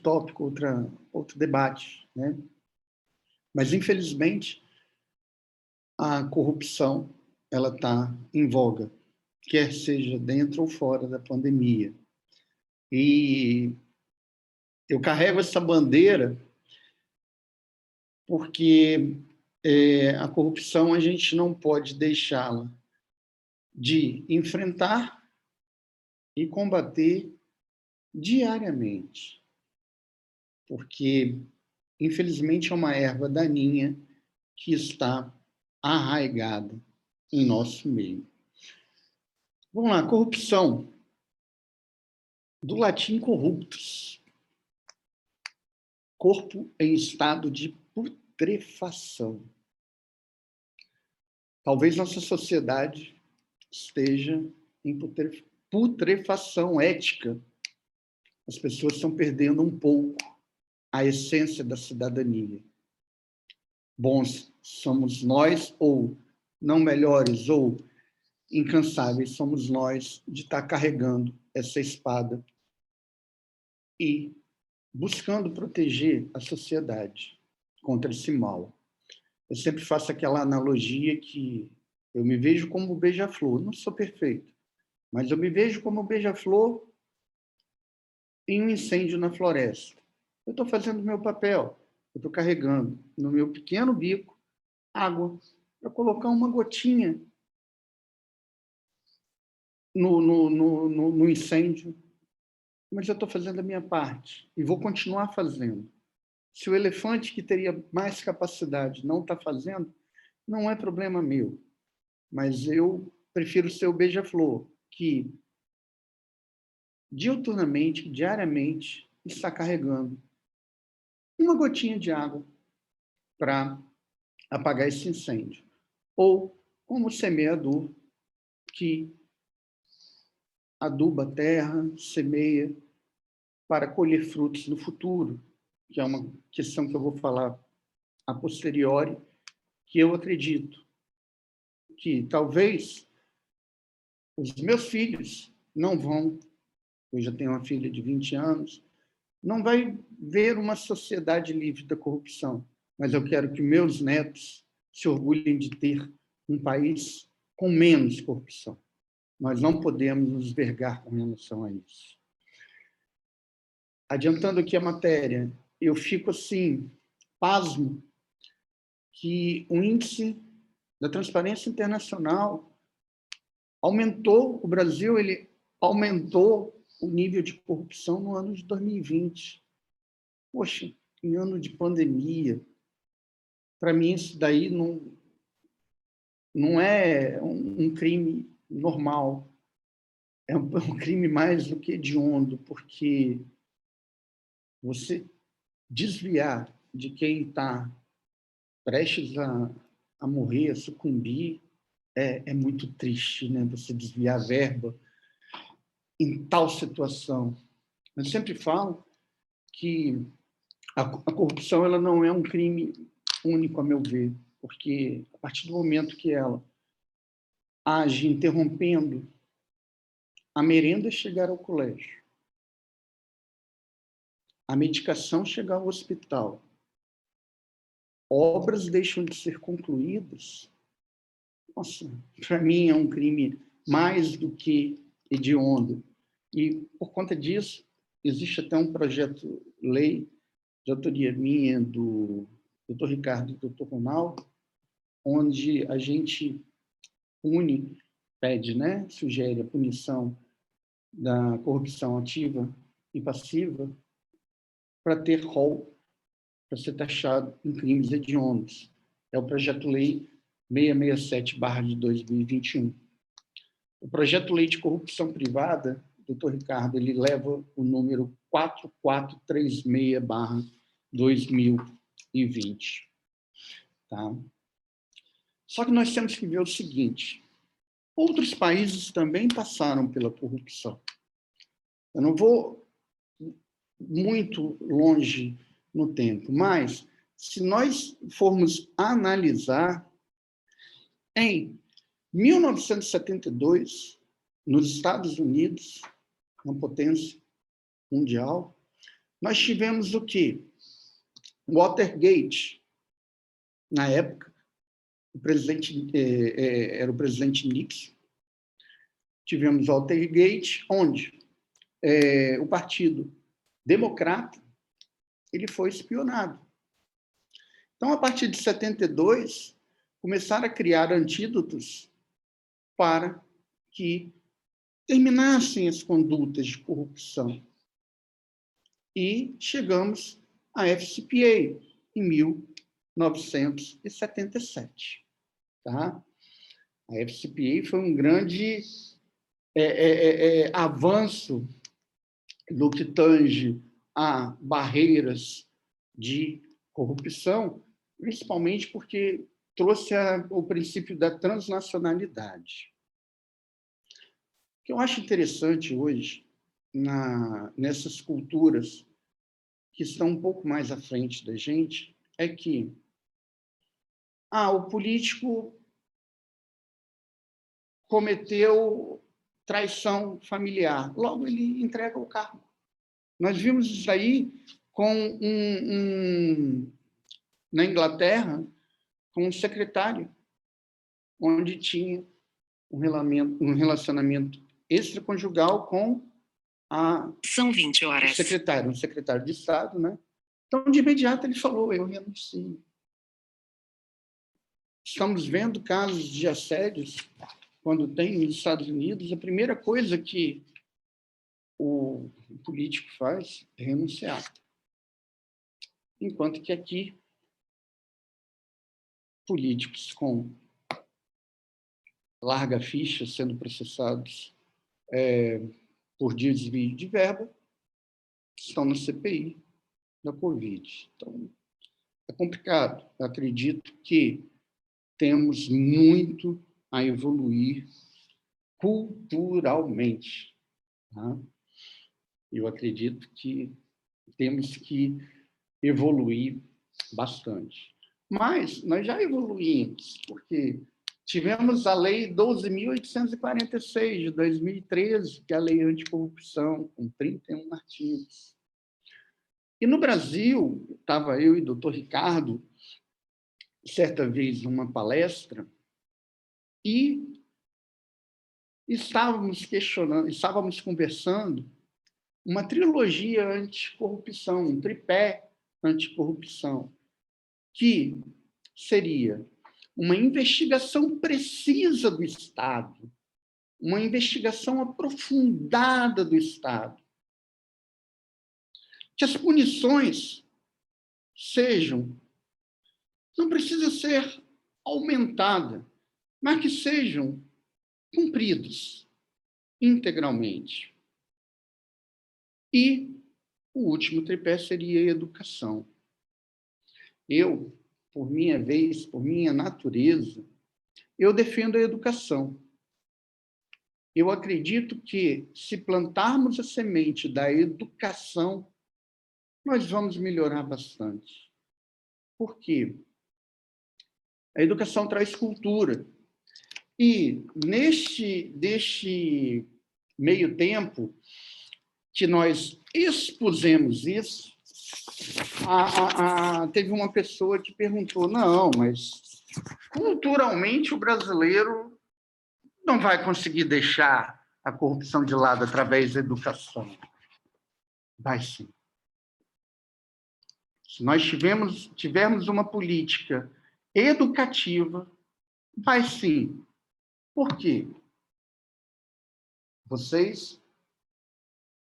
tópico, outro debate, né? Mas, infelizmente, a corrupção ela está em voga, quer seja dentro ou fora da pandemia. E eu carrego essa bandeira porque a corrupção a gente não pode deixá-la de enfrentar e combater diariamente, porque, infelizmente, é uma erva daninha que está arraigada em nosso meio. Vamos lá, corrupção. Do latim corruptus, corpo em estado de putrefação. Talvez nossa sociedade esteja em putrefação ética. As pessoas estão perdendo um pouco a essência da cidadania. Bons somos nós, ou não melhores, ou incansáveis somos nós de estar carregando essa espada e buscando proteger a sociedade contra esse mal. Eu sempre faço aquela analogia que eu me vejo como beija-flor. Não sou perfeito, mas eu me vejo como beija-flor em um incêndio na floresta. Eu estou fazendo o meu papel. Eu estou carregando no meu pequeno bico água para colocar uma gotinha no incêndio. Mas eu estou fazendo a minha parte e vou continuar fazendo. Se o elefante que teria mais capacidade não está fazendo, não é problema meu. Mas eu prefiro ser o beija-flor, que diuturnamente, diariamente, está carregando uma gotinha de água para apagar esse incêndio. Ou como semeador, que aduba a terra, semeia para colher frutos no futuro, que é uma questão que eu vou falar a posteriori, que eu acredito que talvez os meus filhos não vão, eu já tenho uma filha de 20 anos, não vai ver uma sociedade livre da corrupção, mas eu quero que meus netos se orgulhem de ter um país com menos corrupção. Nós não podemos nos vergar com relação a isso. Adiantando aqui a matéria, eu fico assim, pasmo, que o índice da Transparência Internacional aumentou, o Brasil ele aumentou o nível de corrupção no ano de 2020. Poxa, em ano de pandemia, para mim isso daí não é um crime normal, é um crime mais do que hediondo, porque você desviar de quem está prestes a morrer, a sucumbir, é muito triste, né? Você desviar a verba em tal situação. Eu sempre falo que a corrupção ela não é um crime único, a meu ver, porque a partir do momento que ela age interrompendo a merenda chegar ao colégio, a medicação chegar ao hospital, obras deixam de ser concluídas, nossa, para mim é um crime mais do que hediondo. E, por conta disso, existe até um projeto-lei de autoria minha, do Dr. Ricardo e do Dr. Ronaldo, onde a gente pede, né, sugere a punição da corrupção ativa e passiva para ter rol, para ser taxado em crimes hediondos. É o projeto-lei 667/2021. O projeto-lei de corrupção privada, doutor Ricardo, ele leva o número 4436/2020. Tá? Só que nós temos que ver o seguinte, outros países também passaram pela corrupção. Eu não vou muito longe no tempo, mas se nós formos analisar, em 1972, nos Estados Unidos, uma potência mundial, nós tivemos o quê? Watergate. Na época, o presidente era o presidente Nixon. Tivemos Watergate, onde o Partido Democrata ele foi espionado. Então, a partir de 72, começaram a criar antídotos para que terminassem as condutas de corrupção. E chegamos à FCPA, em 1977. Tá? A FCPA foi um grande avanço no que tange a barreiras de corrupção, principalmente porque trouxe o princípio da transnacionalidade. O que eu acho interessante hoje, nessas culturas que estão um pouco mais à frente da gente, é que o político cometeu traição familiar, logo ele entrega o cargo. Nós vimos isso aí com na Inglaterra, com um secretário, onde tinha um relacionamento extraconjugal com São 20 horas. um secretário de Estado, né? Então, de imediato, ele falou, eu renuncio. Estamos vendo casos de assédios, quando tem nos Estados Unidos, a primeira coisa que o político faz é renunciar. Enquanto que aqui, políticos com larga ficha sendo processados por desvio de verba estão na CPI da Covid. Então, é complicado. Eu acredito que temos muito a evoluir culturalmente. Tá? Eu acredito que temos que evoluir bastante. Mas nós já evoluímos, porque tivemos a Lei 12.846, de 2013, que é a Lei Anticorrupção, com 31 artigos. E no Brasil, estava eu e o doutor Ricardo, certa vez, numa palestra, e estávamos conversando uma trilogia anticorrupção, um tripé anticorrupção, que seria uma investigação precisa do Estado, uma investigação aprofundada do Estado, que as punições não precisa ser aumentada, mas que sejam cumpridas integralmente. E o último tripé seria a educação. Eu, por minha vez, por minha natureza, eu defendo a educação. Eu acredito que, se plantarmos a semente da educação, nós vamos melhorar bastante. Por quê? A educação traz cultura. E, neste meio tempo que nós expusemos isso, teve uma pessoa que perguntou, não, mas culturalmente o brasileiro não vai conseguir deixar a corrupção de lado através da educação. Vai sim. Se nós tivermos uma política educativa, vai sim. Por quê? Vocês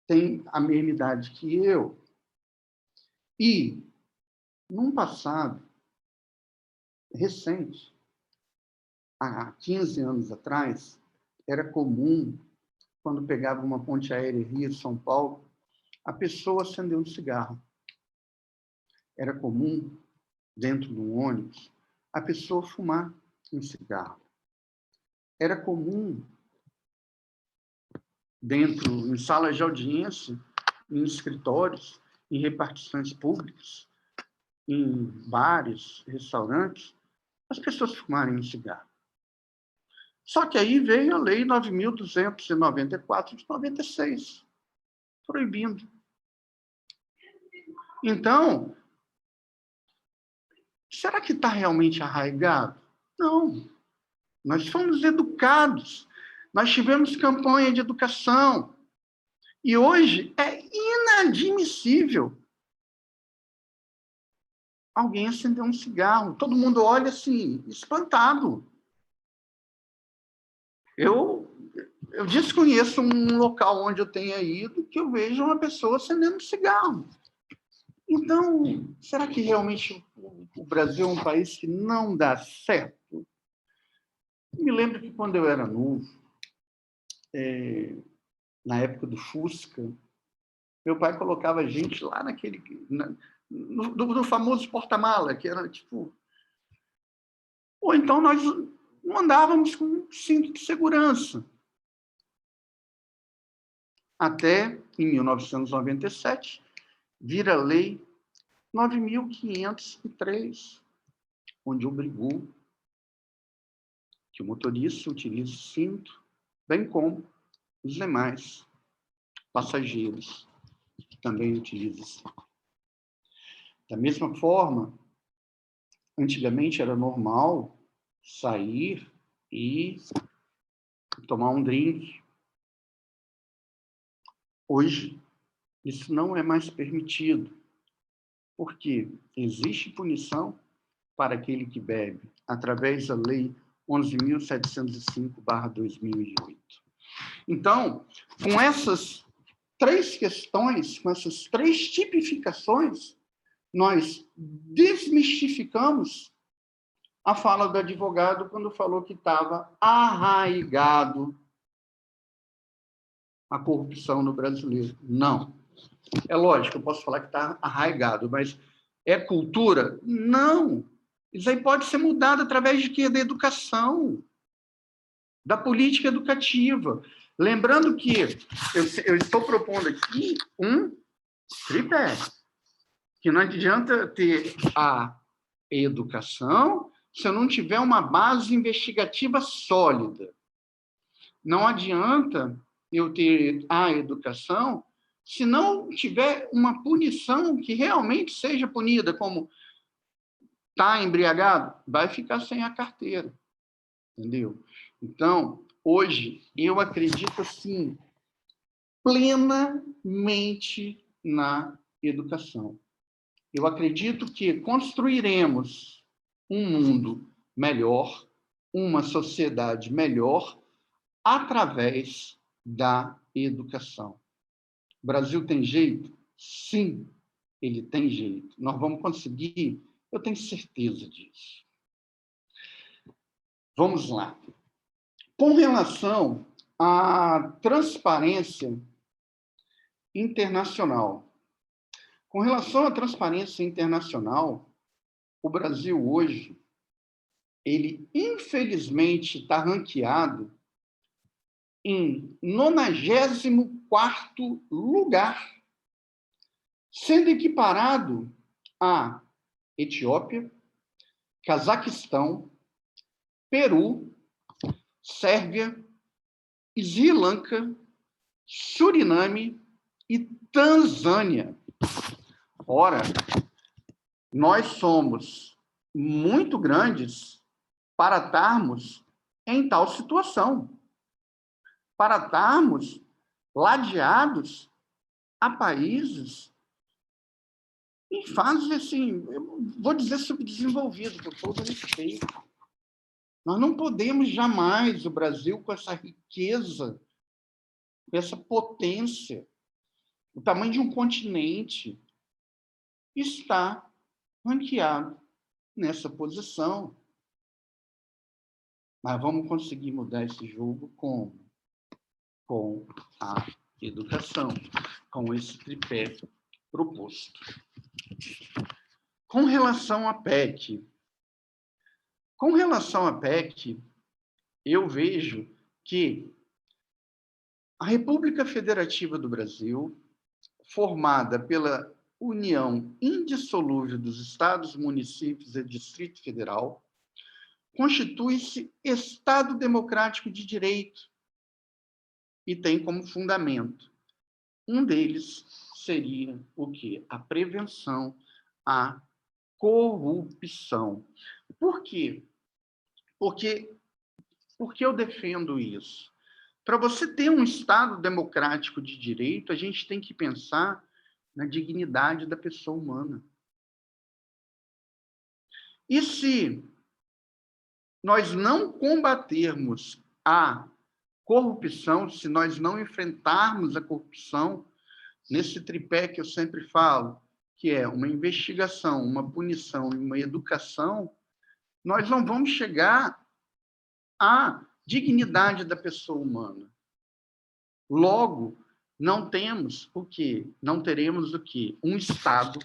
têm a mesma idade que eu. E, num passado recente, há 15 anos atrás, era comum, quando pegava uma ponte aérea Rio-São Paulo, a pessoa acender um cigarro. Era comum, dentro de um ônibus, a pessoa fumar um cigarro. Era comum, em salas de audiência, em escritórios, em repartições públicas, em bares, restaurantes, as pessoas fumarem um cigarro. Só que aí veio a Lei 9.294 de 96, proibindo. Então, será que está realmente arraigado? Não. Nós fomos educados, nós tivemos campanha de educação, e hoje é inadmissível alguém acender um cigarro. Todo mundo olha assim, espantado. Eu desconheço um local onde eu tenha ido que eu veja uma pessoa acendendo um cigarro. Então, será que realmente o Brasil é um país que não dá certo? Eu me lembro que quando eu era novo, na época do Fusca, meu pai colocava a gente lá no famoso porta-mala, que era tipo... Ou então nós não andávamos com cinto de segurança. Até, em 1997, vir a Lei 9.503, onde obrigou que o motorista utilize cinto, bem como os demais passageiros que também utilizam cinto. Da mesma forma, antigamente era normal sair e tomar um drink. Hoje, isso não é mais permitido, porque existe punição para aquele que bebe, através da Lei 11.705/2008. Então, com essas três questões, com essas três tipificações, nós desmistificamos a fala do advogado quando falou que estava arraigado a corrupção no brasileiro. Não. É lógico, eu posso falar que está arraigado, mas é cultura? Não. Isso aí pode ser mudado através de quê? Da educação, da política educativa. Lembrando que eu estou propondo aqui um tripé, que não adianta ter a educação se eu não tiver uma base investigativa sólida. Não adianta eu ter a educação se não tiver uma punição que realmente seja punida, como está embriagado, vai ficar sem a carteira, entendeu? Então, hoje, eu acredito, assim, plenamente na educação. Eu acredito que construiremos um mundo melhor, uma sociedade melhor, através da educação. O Brasil tem jeito? Sim, ele tem jeito. Nós vamos conseguir, eu tenho certeza disso. Vamos lá. Com relação à transparência internacional. Com relação à transparência internacional, o Brasil hoje, ele infelizmente está ranqueado em 94º lugar, sendo equiparado a Etiópia, Cazaquistão, Peru, Sérvia, Sri Lanka, Suriname e Tanzânia. Ora, nós somos muito grandes para estarmos em tal situação, para estarmos ladeados a países em fase, assim, eu vou dizer subdesenvolvido, com todo respeito. Nós não podemos jamais, o Brasil, com essa riqueza, com essa potência, o tamanho de um continente, está ranqueado nessa posição. Mas vamos conseguir mudar esse jogo como? Com a educação, com esse tripé proposto. Com relação à PEC, eu vejo que a República Federativa do Brasil, formada pela união indissolúvel dos estados, municípios e Distrito Federal, constitui-se Estado democrático de direito e tem como fundamento. Um deles seria o quê? A prevenção à corrupção. Por quê? Porque eu defendo isso? Para você ter um Estado democrático de direito, a gente tem que pensar na dignidade da pessoa humana. E se nós não combatermos a corrupção, se nós não enfrentarmos a corrupção, nesse tripé que eu sempre falo, que é uma investigação, uma punição e uma educação, nós não vamos chegar à dignidade da pessoa humana. Logo, não temos o quê? Não teremos o quê? Um Estado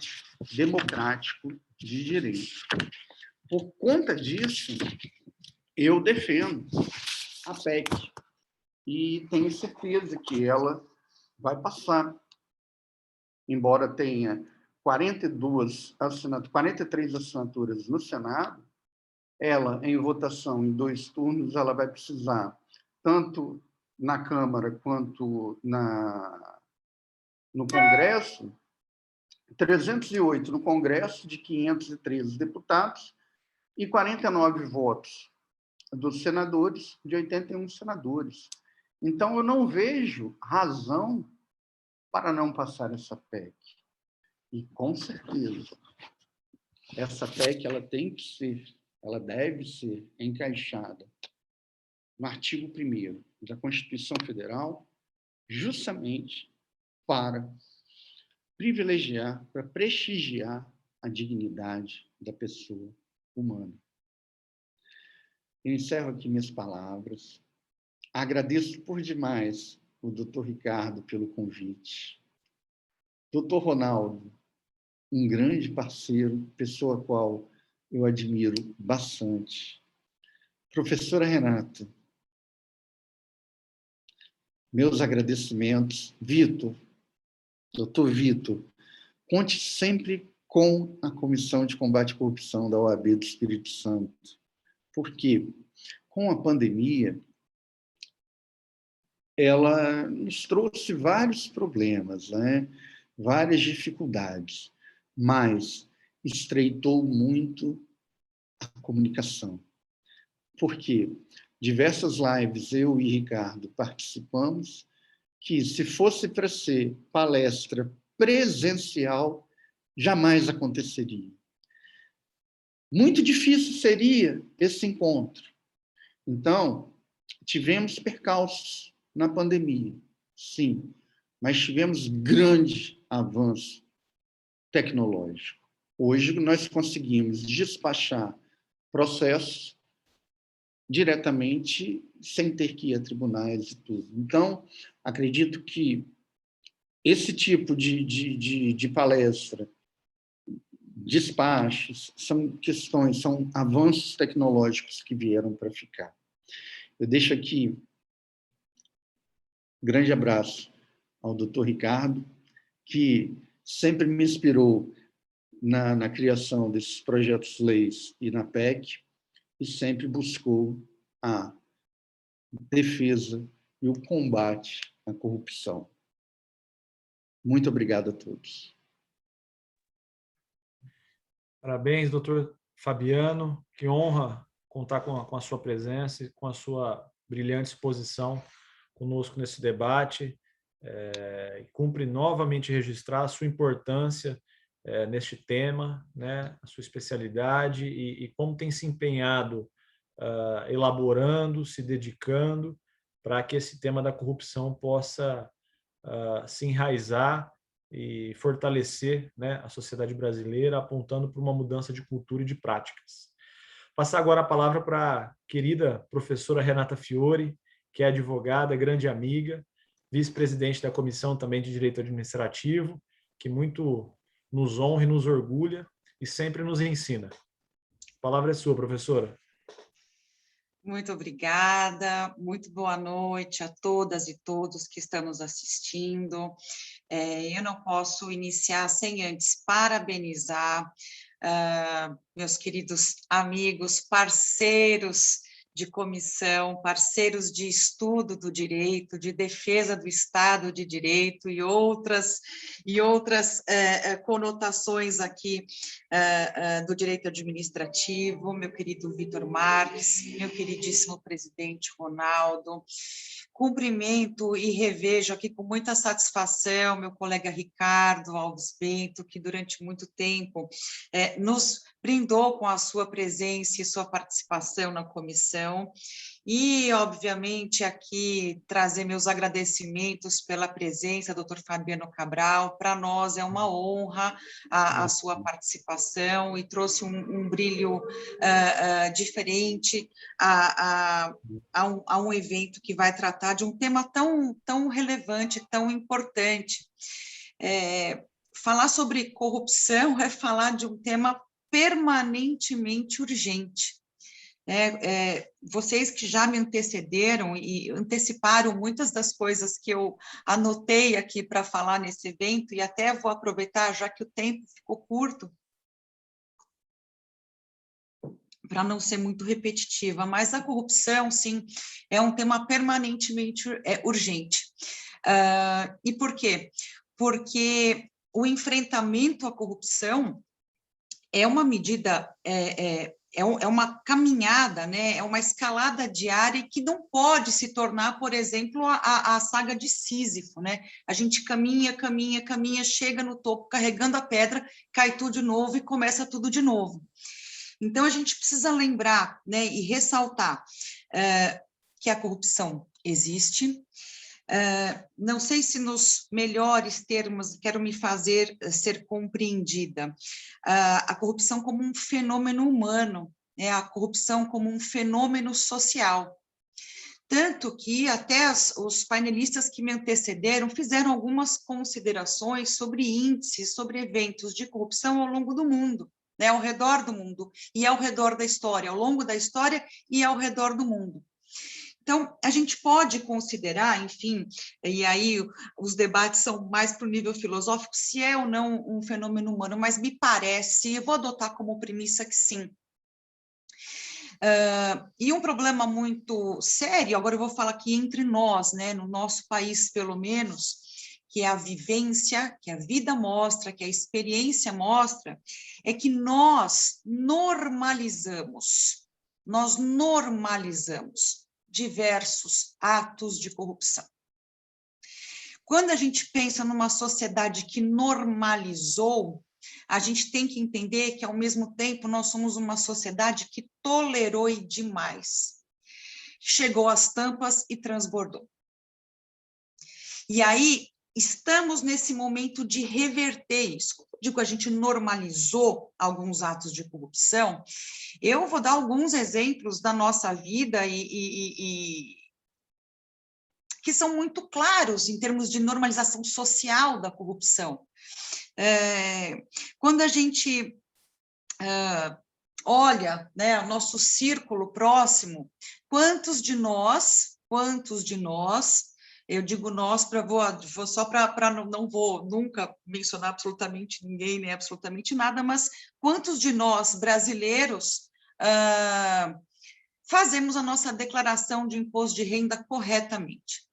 democrático de direito. Por conta disso, eu defendo a PEC e tenho certeza que ela vai passar. Embora tenha 43 assinaturas no Senado, ela, em votação em 2 turnos, ela vai precisar, tanto na Câmara quanto no Congresso, 308 no Congresso, de 513 deputados, e 49 votos dos senadores, de 81 senadores. Então, eu não vejo razão para não passar essa PEC. E, com certeza, essa PEC ela deve ser encaixada no artigo 1º da Constituição Federal, justamente para privilegiar, para prestigiar a dignidade da pessoa humana. Eu encerro aqui minhas palavras. Agradeço por demais o doutor Ricardo pelo convite. Doutor Ronaldo, um grande parceiro, pessoa a qual eu admiro bastante. Professora Renata, meus agradecimentos. Vitor, doutor Vitor, conte sempre com a Comissão de Combate à Corrupção da OAB do Espírito Santo. Porque, com a pandemia, ela nos trouxe vários problemas, né? Várias dificuldades, mas estreitou muito a comunicação. Por quê? Diversas lives, eu e Ricardo participamos, que se fosse para ser palestra presencial, jamais aconteceria. Muito difícil seria esse encontro. Então, tivemos percalços na pandemia, sim, mas tivemos grande avanço tecnológico. Hoje, nós conseguimos despachar processos diretamente, sem ter que ir a tribunais e tudo. Então, acredito que esse tipo de palestra, despachos, são avanços tecnológicos que vieram para ficar. Eu deixo aqui um grande abraço ao doutor Ricardo, que sempre me inspirou na criação desses projetos-leis e na PEC, e sempre buscou a defesa e o combate à corrupção. Muito obrigado a todos. Parabéns, doutor Fabiano. Que honra contar com a sua presença e com a sua brilhante exposição conosco nesse debate. Cumpre novamente registrar a sua importância neste tema, né, a sua especialidade e como tem se empenhado, elaborando, se dedicando para que esse tema da corrupção possa se enraizar e fortalecer, né, a sociedade brasileira, apontando para uma mudança de cultura e de práticas. Passar agora a palavra para a querida professora Renata Fiore, que é advogada, grande amiga, vice-presidente da Comissão também de Direito Administrativo, que muito nos honra e nos orgulha e sempre nos ensina. A palavra é sua, professora. Muito obrigada, muito boa noite a todas e todos que estamos assistindo. Eu não posso iniciar sem antes parabenizar meus queridos amigos, parceiros de comissão, parceiros de estudo do direito, de defesa do Estado de Direito e outras conotações aqui do direito administrativo, meu querido Vitor Marques, meu queridíssimo presidente Ronaldo. Cumprimento e revejo aqui com muita satisfação meu colega Ricardo Alves Bento, que durante muito tempo nos brindou com a sua presença e sua participação na comissão. E, obviamente, aqui trazer meus agradecimentos pela presença, doutor Fabiano Cabral. Para nós é uma honra a sua participação e trouxe um brilho diferente a um evento que vai tratar de um tema tão relevante, tão importante. Falar sobre corrupção é falar de um tema permanentemente urgente. Vocês que já me antecederam e anteciparam muitas das coisas que eu anotei aqui para falar nesse evento, e até vou aproveitar, já que o tempo ficou curto, para não ser muito repetitiva, mas a corrupção, sim, é um tema permanentemente urgente. E por quê? Porque o enfrentamento à corrupção é uma medida, é uma caminhada, né? É uma escalada diária que não pode se tornar, por exemplo, a saga de Sísifo, né? A gente caminha, chega no topo carregando a pedra, cai tudo de novo e começa tudo de novo. Então, a gente precisa lembrar, né, e ressaltar que a corrupção existe. Não sei se nos melhores termos quero me fazer ser compreendida. A corrupção como um fenômeno humano, né, a corrupção como um fenômeno social. Tanto que até os painelistas que me antecederam fizeram algumas considerações sobre índices, sobre eventos de corrupção ao longo do mundo, né, ao redor do mundo, e ao redor da história, ao longo da história e ao redor do mundo. Então, a gente pode considerar, enfim, e aí os debates são mais para o nível filosófico, se é ou não um fenômeno humano, mas me parece, eu vou adotar como premissa que sim. E um problema muito sério, agora eu vou falar aqui entre nós, né, no nosso país pelo menos, que é a vivência, que a vida mostra, que a experiência mostra, é que nós normalizamos diversos atos de corrupção. Quando a gente pensa numa sociedade que normalizou, a gente tem que entender que, ao mesmo tempo, nós somos uma sociedade que tolerou demais. Chegou às tampas e transbordou. E aí, estamos nesse momento de reverter isso. Digo, a gente normalizou alguns atos de corrupção. Eu vou dar alguns exemplos da nossa vida que são muito claros em termos de normalização social da corrupção. Quando a gente olha, né, o nosso círculo próximo, quantos de nós, eu digo nós, só para não vou nunca mencionar absolutamente ninguém, nem absolutamente nada, mas quantos de nós, brasileiros, fazemos a nossa declaração de imposto de renda corretamente?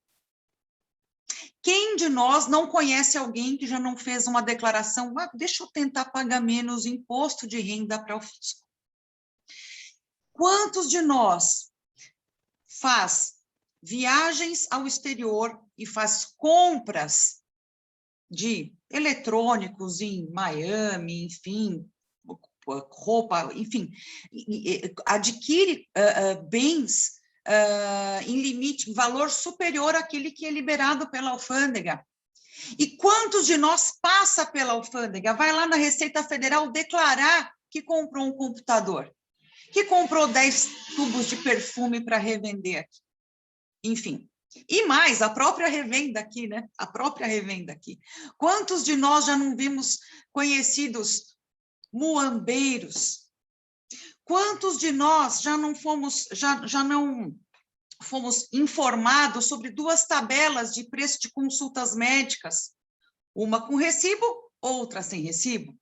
Quem de nós não conhece alguém que já não fez uma declaração, deixa eu tentar pagar menos imposto de renda para o fisco? Quantos de nós faz viagens ao exterior e faz compras de eletrônicos em Miami, enfim, roupa, enfim, adquire bens em limite, em valor superior àquele que é liberado pela alfândega? E quantos de nós passa pela alfândega, vai lá na Receita Federal declarar que comprou um computador, que comprou 10 tubos de perfume para revender aqui? Enfim, e mais, a própria revenda aqui, né? A própria revenda aqui. Quantos de nós já não vimos conhecidos muambeiros? Quantos de nós já não fomos informados sobre 2 tabelas de preço de consultas médicas, uma com recibo, outra sem recibo?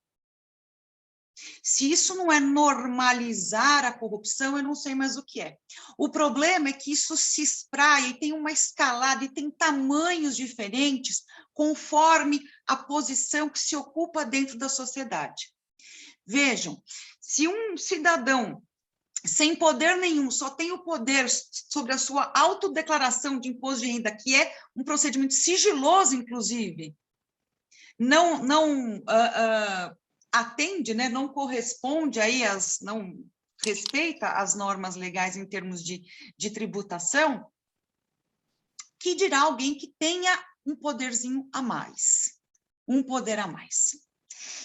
Se isso não é normalizar a corrupção, eu não sei mais o que é. O problema é que isso se espraia e tem uma escalada e tem tamanhos diferentes conforme a posição que se ocupa dentro da sociedade. Vejam, se um cidadão sem poder nenhum, só tem o poder sobre a sua autodeclaração de imposto de renda, que é um procedimento sigiloso, inclusive, não atende, né, não corresponde aí não respeita as normas legais em termos de tributação, que dirá alguém que tenha um poderzinho a mais, um poder a mais.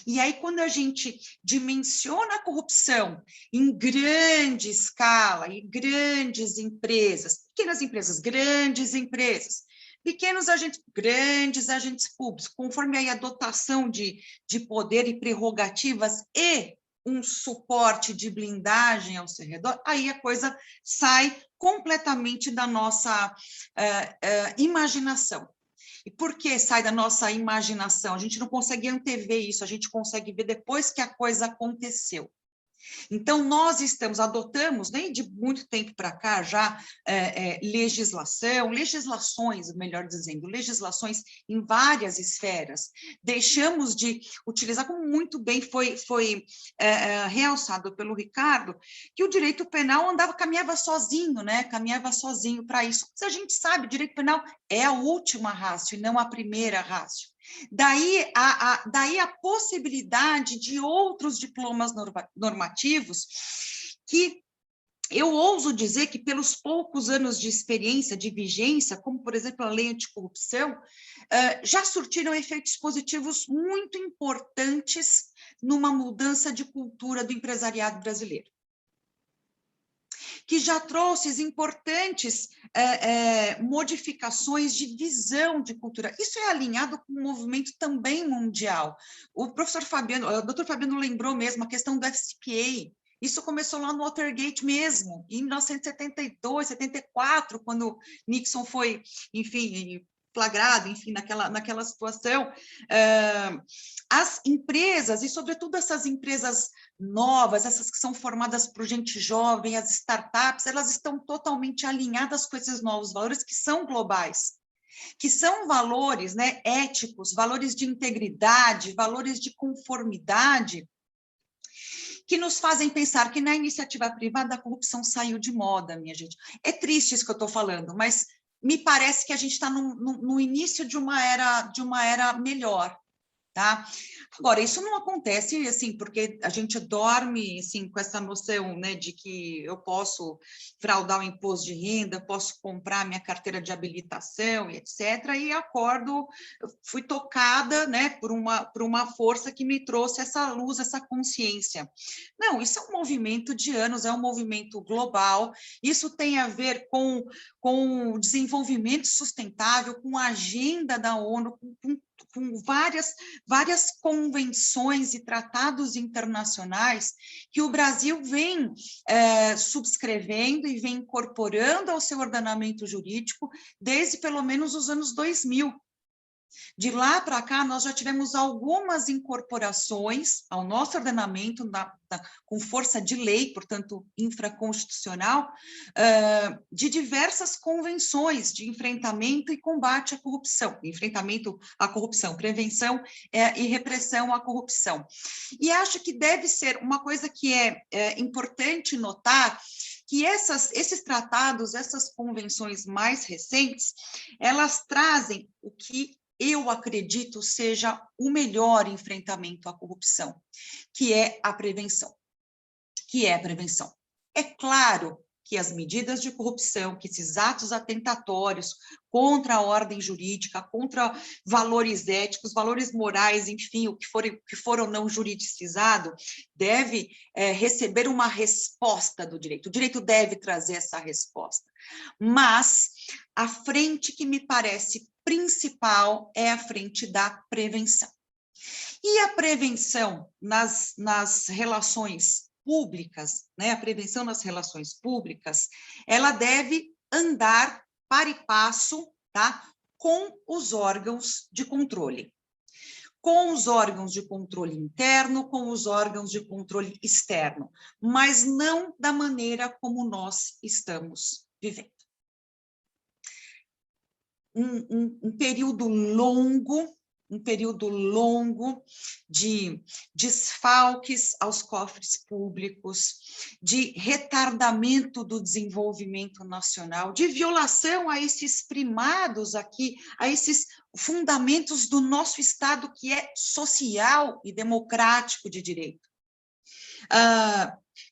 E aí, quando a gente dimensiona a corrupção em grande escala, em grandes empresas, pequenas empresas, grandes empresas, pequenos agentes, grandes agentes públicos, conforme aí a dotação de poder e prerrogativas e um suporte de blindagem ao seu redor, aí a coisa sai completamente da nossa imaginação. E por que sai da nossa imaginação? A gente não consegue antever isso, a gente consegue ver depois que a coisa aconteceu. Então, nós adotamos, nem de muito tempo para cá, já legislações, melhor dizendo, legislações em várias esferas. Deixamos de utilizar, como muito bem foi realçado pelo Ricardo, que o direito penal caminhava sozinho, né? Caminhava sozinho para isso. Mas a gente sabe, o direito penal é a última ratio e não a primeira ratio. Daí a possibilidade de outros diplomas normativos que eu ouso dizer que, pelos poucos anos de experiência, de vigência, como, por exemplo, a lei anticorrupção, já surtiram efeitos positivos muito importantes numa mudança de cultura do empresariado brasileiro, que já trouxe importantes modificações de visão de cultura. Isso é alinhado com um movimento também mundial. O doutor Fabiano lembrou mesmo a questão do FCPA. Isso começou lá no Watergate mesmo, em 1972, 74, quando Nixon foi, enfim, flagrado, enfim, naquela situação. As empresas, e sobretudo essas empresas novas, essas que são formadas por gente jovem, as startups, elas estão totalmente alinhadas com esses novos valores que são globais, que são valores, né, éticos, valores de integridade, valores de conformidade, que nos fazem pensar que na iniciativa privada a corrupção saiu de moda, minha gente. É triste isso que eu estou falando, mas me parece que a gente está no início de uma era melhor, tá? Agora, isso não acontece, assim, porque a gente dorme, assim, com essa noção, né, de que eu posso fraudar o imposto de renda, posso comprar minha carteira de habilitação, e etc., e acordo, fui tocada, né, por uma força que me trouxe essa luz, essa consciência. Não, isso é um movimento de anos, é um movimento global, isso tem a ver com o desenvolvimento sustentável, com a agenda da ONU, com várias convenções e tratados internacionais que o Brasil vem subscrevendo e vem incorporando ao seu ordenamento jurídico desde pelo menos os anos 2000. De lá para cá, nós já tivemos algumas incorporações ao nosso ordenamento com força de lei, portanto, infraconstitucional, de diversas convenções de enfrentamento e combate à corrupção, prevenção e repressão à corrupção. E acho que deve ser uma coisa que é importante notar, que esses tratados, essas convenções mais recentes, elas trazem o que eu acredito seja o melhor enfrentamento à corrupção, que é a prevenção. É claro que as medidas de corrupção, que esses atos atentatórios contra a ordem jurídica, contra valores éticos, valores morais, enfim, o que for ou não juridicizado, deve receber uma resposta do direito. O direito deve trazer essa resposta. Mas a frente que me parece principal é a frente da prevenção. E a prevenção nas relações públicas, né? A prevenção nas relações públicas, ela deve andar par e passo, tá? Com os órgãos de controle. com os órgãos de controle interno, com os órgãos de controle externo, mas não da maneira como nós estamos vivendo. Um período longo de desfalques aos cofres públicos, de retardamento do desenvolvimento nacional, de violação a esses primados aqui, a esses fundamentos do nosso Estado, que é social e democrático de direito.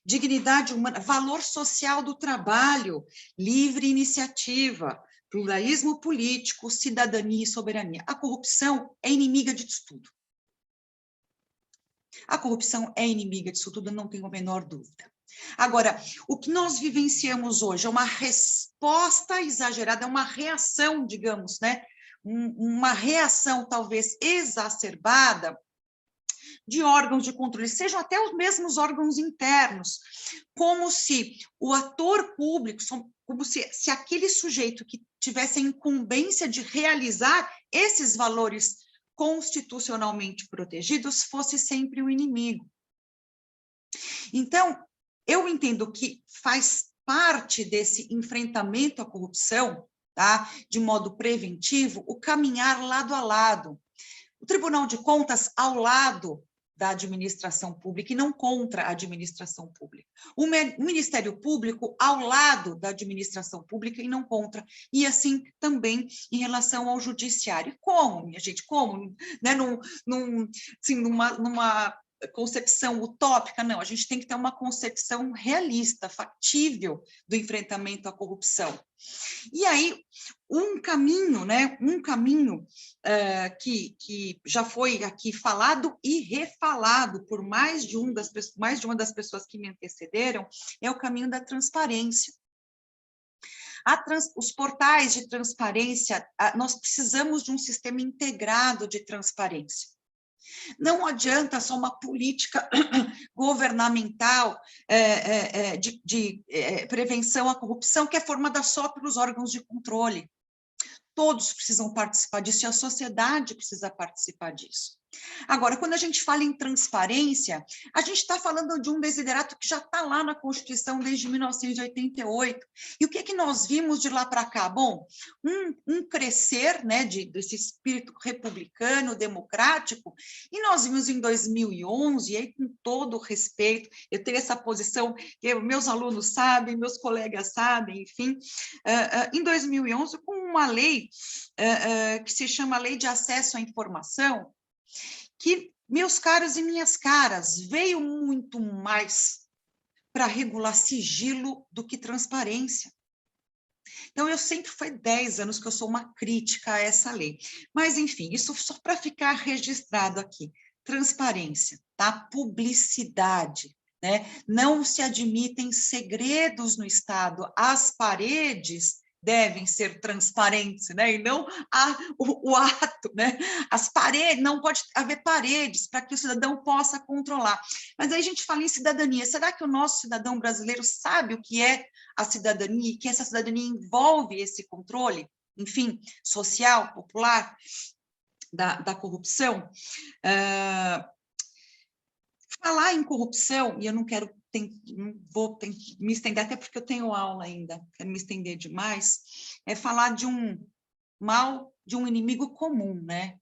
Dignidade humana, valor social do trabalho, livre iniciativa, pluralismo político, cidadania e soberania. A corrupção é inimiga disso tudo. A corrupção é inimiga disso tudo, não tenho a menor dúvida. Agora, o que nós vivenciamos hoje é uma resposta exagerada, é uma reação, digamos, né? Uma reação talvez exacerbada de órgãos de controle, sejam até os mesmos órgãos internos, como se o ator público, como se aquele sujeito que tivesse a incumbência de realizar esses valores constitucionalmente protegidos fosse sempre o inimigo. Então, eu entendo que faz parte desse enfrentamento à corrupção, tá, de modo preventivo, o caminhar lado a lado. O Tribunal de Contas ao lado da administração pública e não contra a administração pública. O Ministério Público ao lado da administração pública e não contra. E assim também em relação ao Judiciário. Como, minha gente? Como? Né? Numa concepção utópica? Não, a gente tem que ter uma concepção realista, factível do enfrentamento à corrupção. E aí, um caminho, né, que já foi aqui falado e refalado por mais de uma das pessoas que me antecederam, é o caminho da transparência. Os portais de transparência, nós precisamos de um sistema integrado de transparência. Não adianta só uma política governamental de prevenção à corrupção, que é formada só pelos órgãos de controle. Todos precisam participar disso e a sociedade precisa participar disso. Agora, quando a gente fala em transparência, a gente está falando de um desiderato que já está lá na Constituição desde 1988. E o que é que nós vimos de lá para cá? Bom, um crescer, né, desse espírito republicano, democrático, e nós vimos em 2011, e aí com todo o respeito, eu tenho essa posição, que meus alunos sabem, meus colegas sabem, enfim, em 2011, com uma lei que se chama Lei de Acesso à Informação, que, meus caros e minhas caras, veio muito mais para regular sigilo do que transparência. Então, eu sempre foi 10 anos que eu sou uma crítica a essa lei. Mas, enfim, isso só para ficar registrado aqui. Transparência, tá? Publicidade, né? Não se admitem segredos no Estado. As paredes devem ser transparentes, né? E não o ato, né? As paredes, não pode haver paredes para que o cidadão possa controlar. Mas aí a gente fala em cidadania. Será que o nosso cidadão brasileiro sabe o que é a cidadania e que essa cidadania envolve esse controle, enfim, social, popular, da corrupção? Falar em corrupção, e eu não vou me estender, até porque eu tenho aula ainda, quero me estender demais, é falar de um mal, de um inimigo comum, né?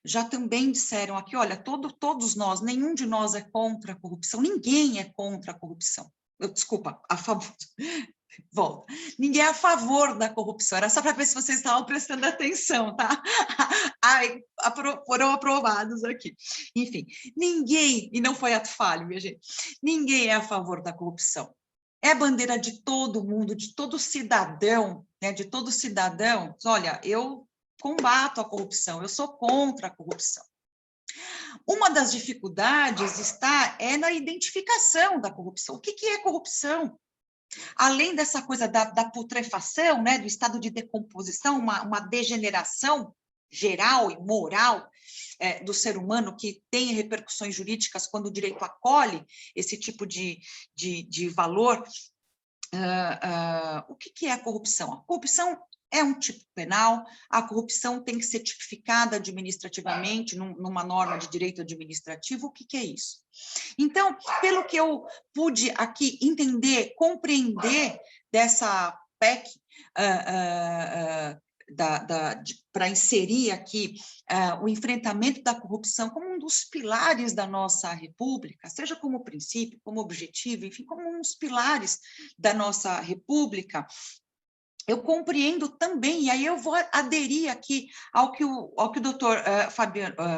Já também disseram aqui, olha, todos nós, nenhum de nós é contra a corrupção, ninguém é contra a corrupção. Desculpa, a favor. Volta. Ninguém é a favor da corrupção, era só para ver se vocês estavam prestando atenção, tá? Ai, foram aprovados aqui. Enfim, ninguém, e não foi ato falho, minha gente, ninguém é a favor da corrupção. É a bandeira de todo mundo, de todo cidadão, né? De todo cidadão. Olha, eu combato a corrupção, eu sou contra a corrupção. Uma das dificuldades é na identificação da corrupção. O que é corrupção? Além dessa coisa da putrefação, né, do estado de decomposição, uma degeneração geral e moral do ser humano que tem repercussões jurídicas quando o direito acolhe esse tipo de valor, o que é a corrupção? A corrupção é um tipo penal, a corrupção tem que ser tipificada administrativamente, numa norma de direito administrativo, o que que é isso? Então, pelo que eu pude aqui entender, compreender dessa PEC, para inserir aqui o enfrentamento da corrupção como um dos pilares da nossa República, seja como princípio, como objetivo, enfim, como uns pilares da nossa República, eu compreendo também, e aí eu vou aderir aqui ao que o doutor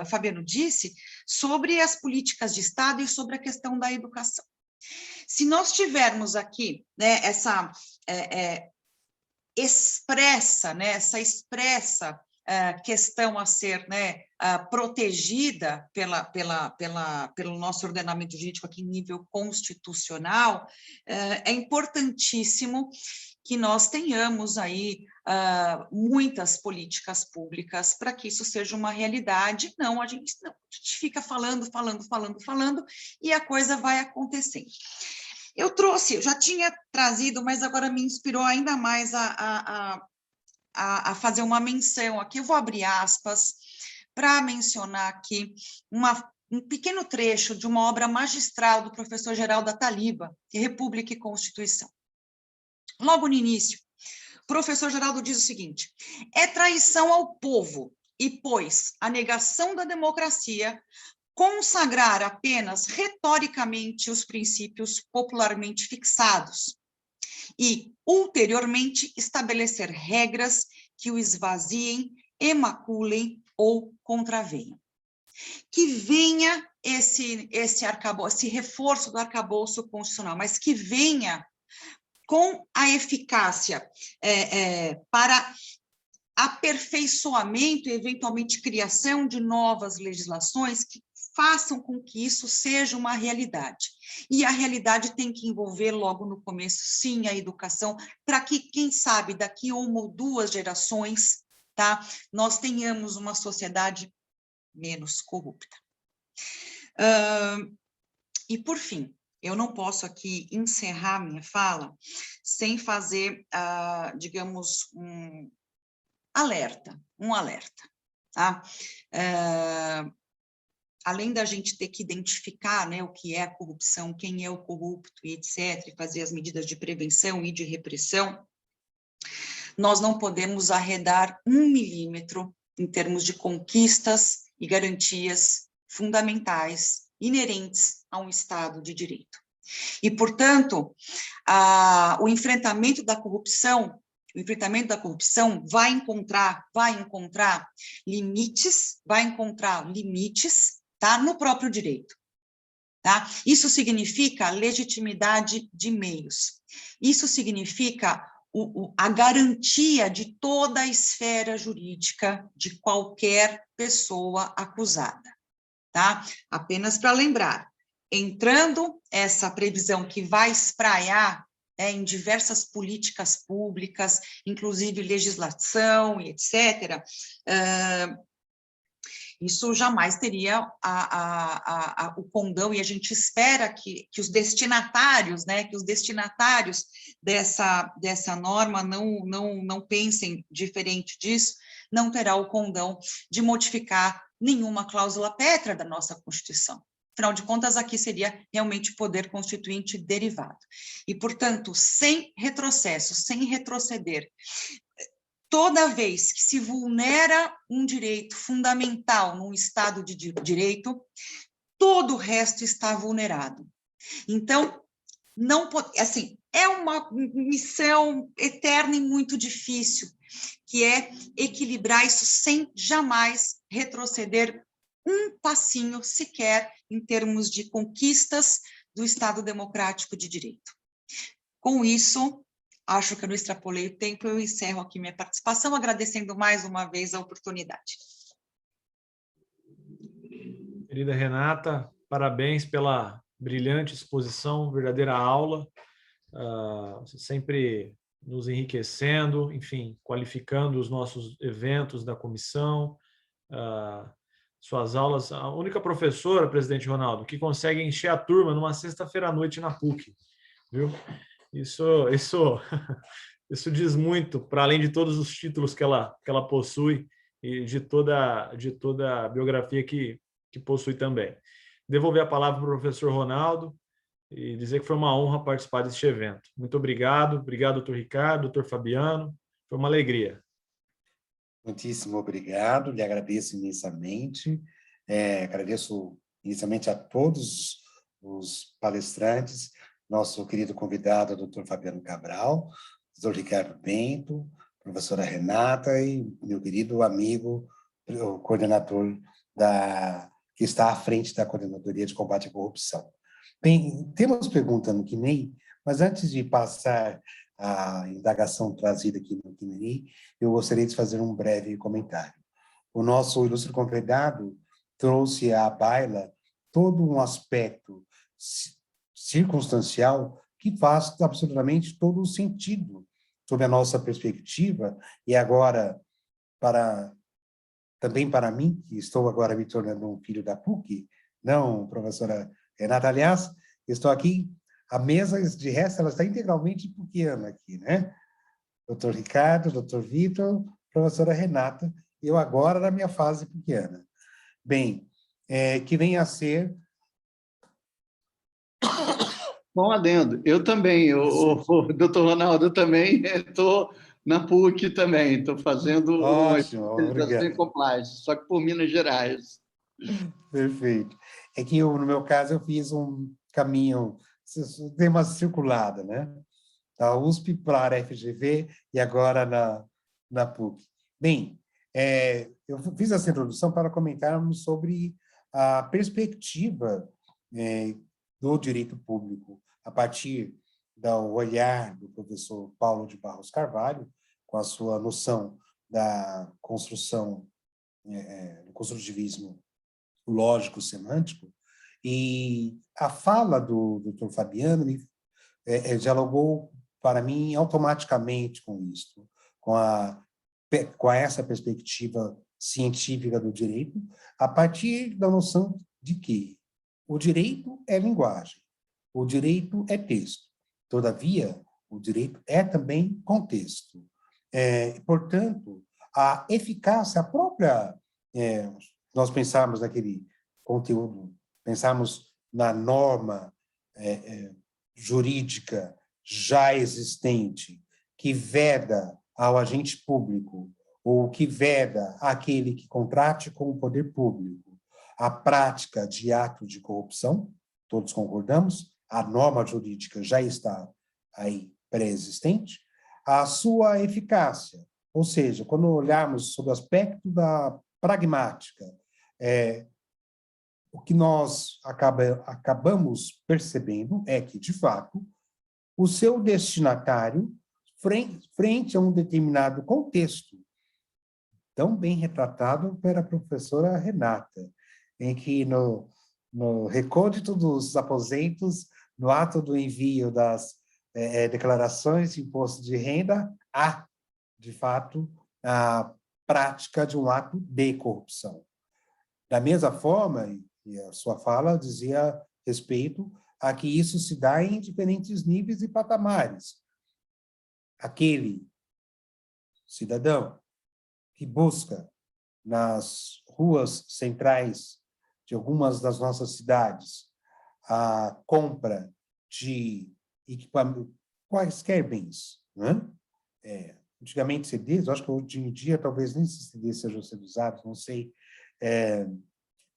Fabiano disse sobre as políticas de Estado e sobre a questão da educação. Se nós tivermos aqui, né, essa expressa questão a ser, né, protegida pelo nosso ordenamento jurídico aqui em nível constitucional, é importantíssimo que nós tenhamos aí muitas políticas públicas para que isso seja uma realidade. Não, a gente fica falando, e a coisa vai acontecendo. Eu já tinha trazido, mas agora me inspirou ainda mais a fazer uma menção aqui. Eu vou abrir aspas para mencionar aqui um pequeno trecho de uma obra magistral do professor Geraldo Ataliba, República e Constituição. Logo no início, o professor Geraldo diz o seguinte: é traição ao povo e, pois, a negação da democracia, consagrar apenas retoricamente os princípios popularmente fixados e, ulteriormente, estabelecer regras que o esvaziem, emaculem ou contravenham. Que venha esse reforço do arcabouço constitucional, mas que venha com a eficácia para aperfeiçoamento e, eventualmente, criação de novas legislações que façam com que isso seja uma realidade. E a realidade tem que envolver, logo no começo, sim, a educação, para que, quem sabe, daqui 1 ou 2 gerações, tá, nós tenhamos uma sociedade menos corrupta. E, por fim, eu não posso aqui encerrar minha fala sem fazer, digamos, um alerta, tá? Além da gente ter que identificar, né, o que é a corrupção, quem é o corrupto, e etc., e fazer as medidas de prevenção e de repressão, nós não podemos arredar 1 milímetro em termos de conquistas e garantias fundamentais, inerentes a um Estado de Direito. E, portanto, o enfrentamento da corrupção vai encontrar limites, tá, no próprio direito. Tá? Isso significa legitimidade de meios. Isso significa a garantia de toda a esfera jurídica de qualquer pessoa acusada. Tá? Apenas para lembrar, entrando essa previsão que vai espraiar em diversas políticas públicas, inclusive legislação e etc., isso jamais teria o condão, e a gente espera que os destinatários, né, dessa norma não pensem diferente disso, não terá o condão de modificar nenhuma cláusula pétrea da nossa Constituição. Afinal de contas, aqui seria realmente poder constituinte derivado. E, portanto, sem retrocesso, sem retroceder, toda vez que se vulnera um direito fundamental num Estado de Direito, todo o resto está vulnerado. Então, é uma missão eterna e muito difícil, que é equilibrar isso sem jamais retroceder um passinho sequer em termos de conquistas do Estado democrático de direito. Com isso, acho que eu não extrapolei o tempo, eu encerro aqui minha participação, agradecendo mais uma vez a oportunidade. Querida Renata, parabéns pela brilhante exposição, verdadeira aula, você sempre nos enriquecendo, enfim, qualificando os nossos eventos da comissão, suas aulas, a única professora, presidente Ronaldo, que consegue encher a turma numa sexta-feira à noite na PUC, viu? Isso isso diz muito, para além de todos os títulos que ela possui e de toda a biografia que possui também. Devolver a palavra para o professor Ronaldo e dizer que foi uma honra participar deste evento. Muito obrigado. Obrigado, doutor Ricardo, doutor Fabiano. Foi uma alegria. Muitíssimo obrigado, lhe agradeço imensamente. Agradeço inicialmente a todos os palestrantes, nosso querido convidado, doutor Fabiano Cabral, doutor Ricardo Bento, professora Renata e meu querido amigo, o coordenador que está à frente da Coordenadoria de Combate à Corrupção. Bem, temos pergunta no QNEI, mas antes de passar a indagação trazida aqui no QNEI, eu gostaria de fazer um breve comentário. O nosso ilustre convidado trouxe à baila todo um aspecto circunstancial que faz absolutamente todo o sentido sob a nossa perspectiva, e agora, também para mim, que estou agora me tornando um filho da PUC, não, professora Renata, aliás, estou aqui, a mesa, de resto, ela está integralmente PUCiana aqui, né? Doutor Ricardo, doutor Vitor, professora Renata, eu agora na minha fase PUCiana. Bem, que venha a ser... Bom adendo, eu também, o doutor Ronaldo, eu também estou na PUC também, estou fazendo uma Ótimo, especialização em obrigado. compliance, só que por Minas Gerais. Perfeito. É que, no meu caso, eu fiz um caminho, dei uma circulada, né? Da USP para a FGV e agora na PUC. Bem, eu fiz essa introdução para comentarmos sobre a perspectiva do direito público, a partir do olhar do professor Paulo de Barros Carvalho, com a sua noção da construção, do construtivismo lógico-semântico, e a fala do Dr. Fabiano dialogou, para mim, automaticamente com isso, com essa perspectiva científica do direito, a partir da noção de que o direito é linguagem, o direito é texto. Todavia, o direito é também contexto. Portanto, a eficácia, a própria... nós pensarmos naquele conteúdo, pensarmos na norma jurídica já existente, que veda ao agente público, ou que veda àquele que contrate com o poder público a prática de ato de corrupção, todos concordamos, a norma jurídica já está aí pré-existente, a sua eficácia, ou seja, quando olharmos sob o aspecto da pragmática, o que nós acabamos percebendo é que, de fato, o seu destinatário, frente a um determinado contexto, tão bem retratado pela professora Renata, em que no recôndito dos aposentos, no ato do envio das declarações de imposto de renda, há, de fato, a prática de um ato de corrupção. Da mesma forma, e a sua fala dizia respeito a que isso se dá em diferentes níveis e patamares. Aquele cidadão que busca nas ruas centrais de algumas das nossas cidades a compra de equipamentos, quaisquer bens, né? Antigamente CDs, eu acho que hoje em dia talvez nem esses CDs sejam sendo usados, não sei,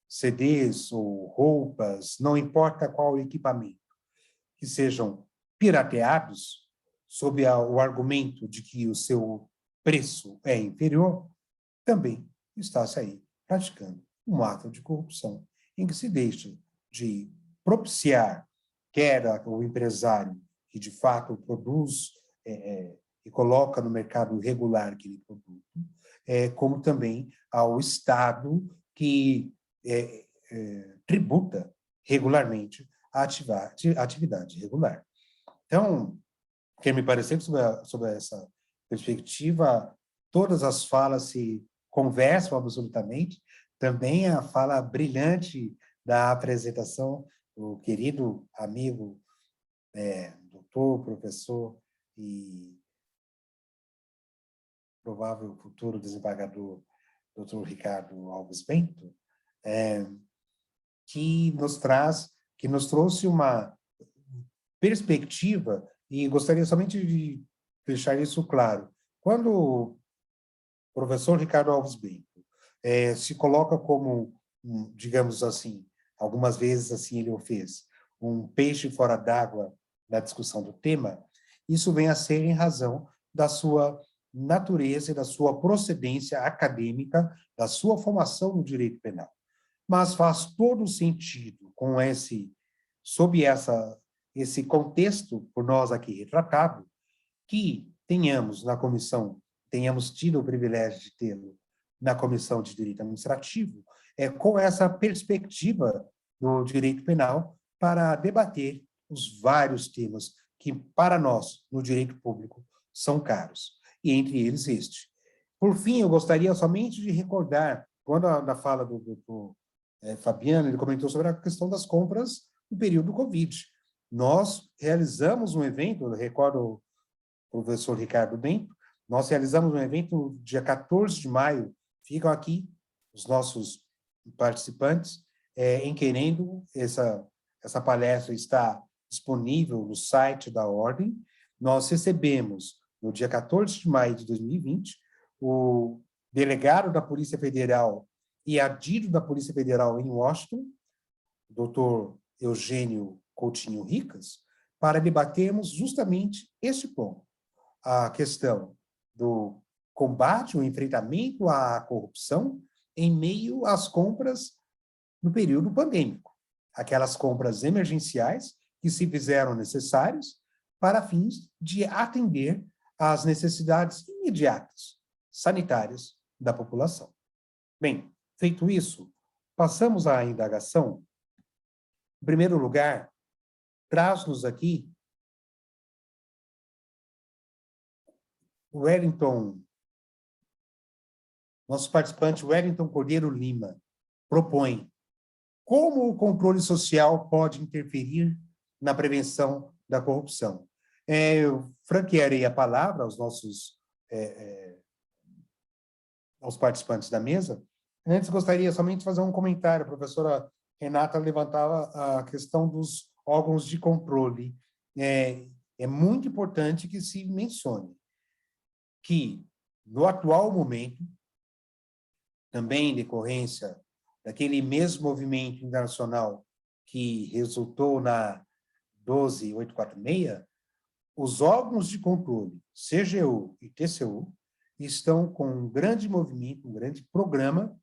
CDs ou roupas, não importa qual equipamento, que sejam pirateados sob o argumento de que o seu preço é inferior, também está-se aí praticando um ato de corrupção, em que se deixa de propiciar, quer o empresário que de fato produz e coloca no mercado regular aquele produto, como também ao Estado que tributa regularmente a atividade regular. Então, quer me parecer sobre essa perspectiva, todas as falas se conversam absolutamente, também a fala brilhante da apresentação do querido amigo, doutor, professor e provável futuro desembargador Dr. Ricardo Alves Bento, que nos trouxe uma perspectiva, e gostaria somente de deixar isso claro. Quando o professor Ricardo Alves Bento se coloca como, digamos assim, algumas vezes assim ele o fez, um peixe fora d'água na discussão do tema, isso vem a ser em razão da sua natureza e da sua procedência acadêmica, da sua formação no direito penal. Mas faz todo sentido sob esse contexto por nós aqui retratado, que tenhamos tido o privilégio de tê-lo na Comissão de Direito Administrativo, com essa perspectiva do direito penal para debater os vários temas que, para nós, no direito público, são caros, e entre eles este. Por fim, eu gostaria somente de recordar, quando na fala do doutor Fabiano, ele comentou sobre a questão das compras no período do Covid. Nós realizamos um evento, eu recordo o professor Ricardo Bento, nós realizamos um evento no dia 14 de maio, ficam aqui os nossos participantes, em querendo, essa palestra está disponível no site da Ordem. Nós recebemos, no dia 14 de maio de 2020, o delegado da Polícia Federal e adido da Polícia Federal em Washington, o doutor Eugênio Coutinho Ricas, para debatermos justamente este ponto, a questão do combate, o enfrentamento à corrupção em meio às compras no período pandêmico, aquelas compras emergenciais que se fizeram necessárias para fins de atender às necessidades imediatas sanitárias da população. Bem, feito isso, passamos à indagação. Em primeiro lugar, traz-nos aqui o nosso participante Wellington Cordeiro Lima propõe como o controle social pode interferir na prevenção da corrupção. Eu franquearei a palavra aos participantes da mesa. Antes, gostaria somente de fazer um comentário. A professora Renata levantava a questão dos órgãos de controle. É muito importante que se mencione que, no atual momento, também em decorrência daquele mesmo movimento internacional que resultou na 12846, os órgãos de controle, CGU e TCU, estão com um grande movimento, um grande programa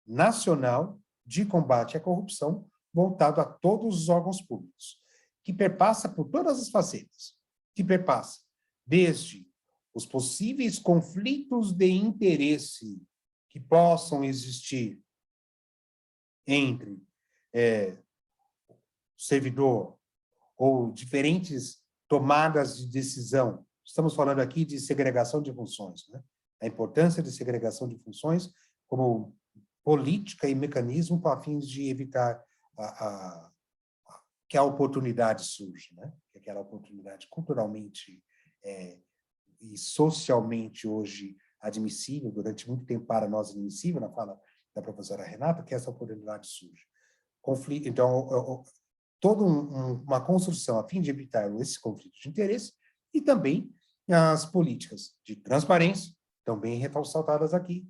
nacional de combate à corrupção voltado a todos os órgãos públicos, que perpassa por todas as facetas, que perpassa desde os possíveis conflitos de interesse que possam existir entre servidor ou diferentes tomadas de decisão. Estamos falando aqui de segregação de funções, né? A importância de segregação de funções como política e mecanismo para fins de evitar que a oportunidade surja, né? Que aquela oportunidade culturalmente e socialmente hoje admissível, durante muito tempo para nós admissível, na fala da professora Renata, que essa oportunidade surge. Conflito, então, toda uma construção a fim de evitar esse conflito de interesse, e também as políticas de transparência, também ressaltadas aqui,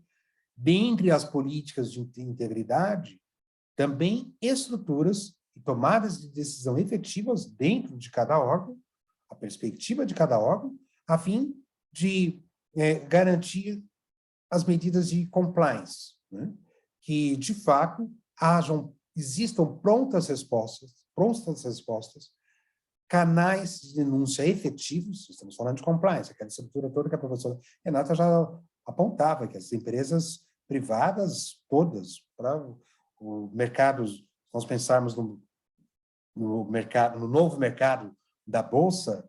dentre as políticas de integridade, também estruturas e tomadas de decisão efetivas dentro de cada órgão, a perspectiva de cada órgão, a fim de garantir as medidas de compliance, né? Que, de fato, existam prontas respostas, canais de denúncia efetivos, estamos falando de compliance, aquela estrutura toda que a professora Renata já apontava, que as empresas privadas, todas, para o mercado, nós pensarmos no novo mercado da Bolsa,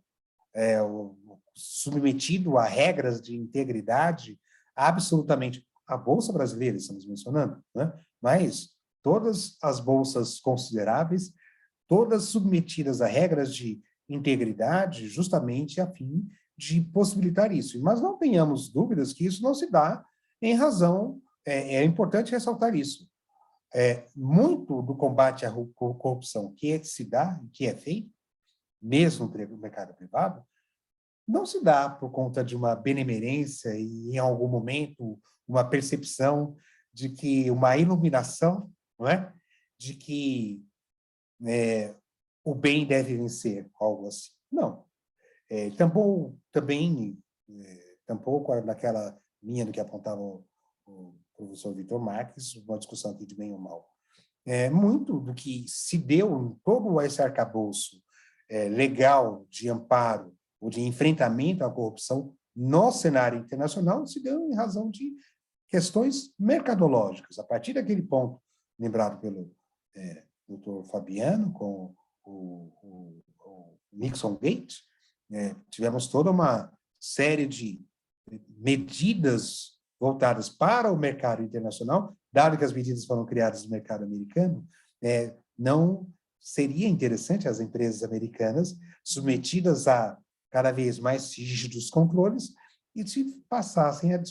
submetido a regras de integridade, absolutamente, a Bolsa brasileira, estamos mencionando, né? Mas todas as bolsas consideráveis, todas submetidas a regras de integridade, justamente a fim de possibilitar isso. Mas não tenhamos dúvidas que isso não se dá em razão, é importante ressaltar isso. Muito do combate à corrupção que se dá, que é feito, mesmo no mercado privado, não se dá por conta de uma benemerência e, em algum momento, uma percepção de que uma iluminação, não é? De que o bem deve vencer, algo assim. Não. Tampouco naquela linha do que apontava o professor Vitor Marques, uma discussão aqui de bem ou mal. Muito do que se deu em todo esse arcabouço legal de amparo ou de enfrentamento à corrupção no cenário internacional se deu em razão de questões mercadológicas. A partir daquele ponto, lembrado pelo doutor Fabiano, com o Nixon Gate, tivemos toda uma série de medidas voltadas para o mercado internacional, dado que as medidas foram criadas no mercado americano, não seria interessante as empresas americanas submetidas a cada vez mais rígidos controles e se passassem a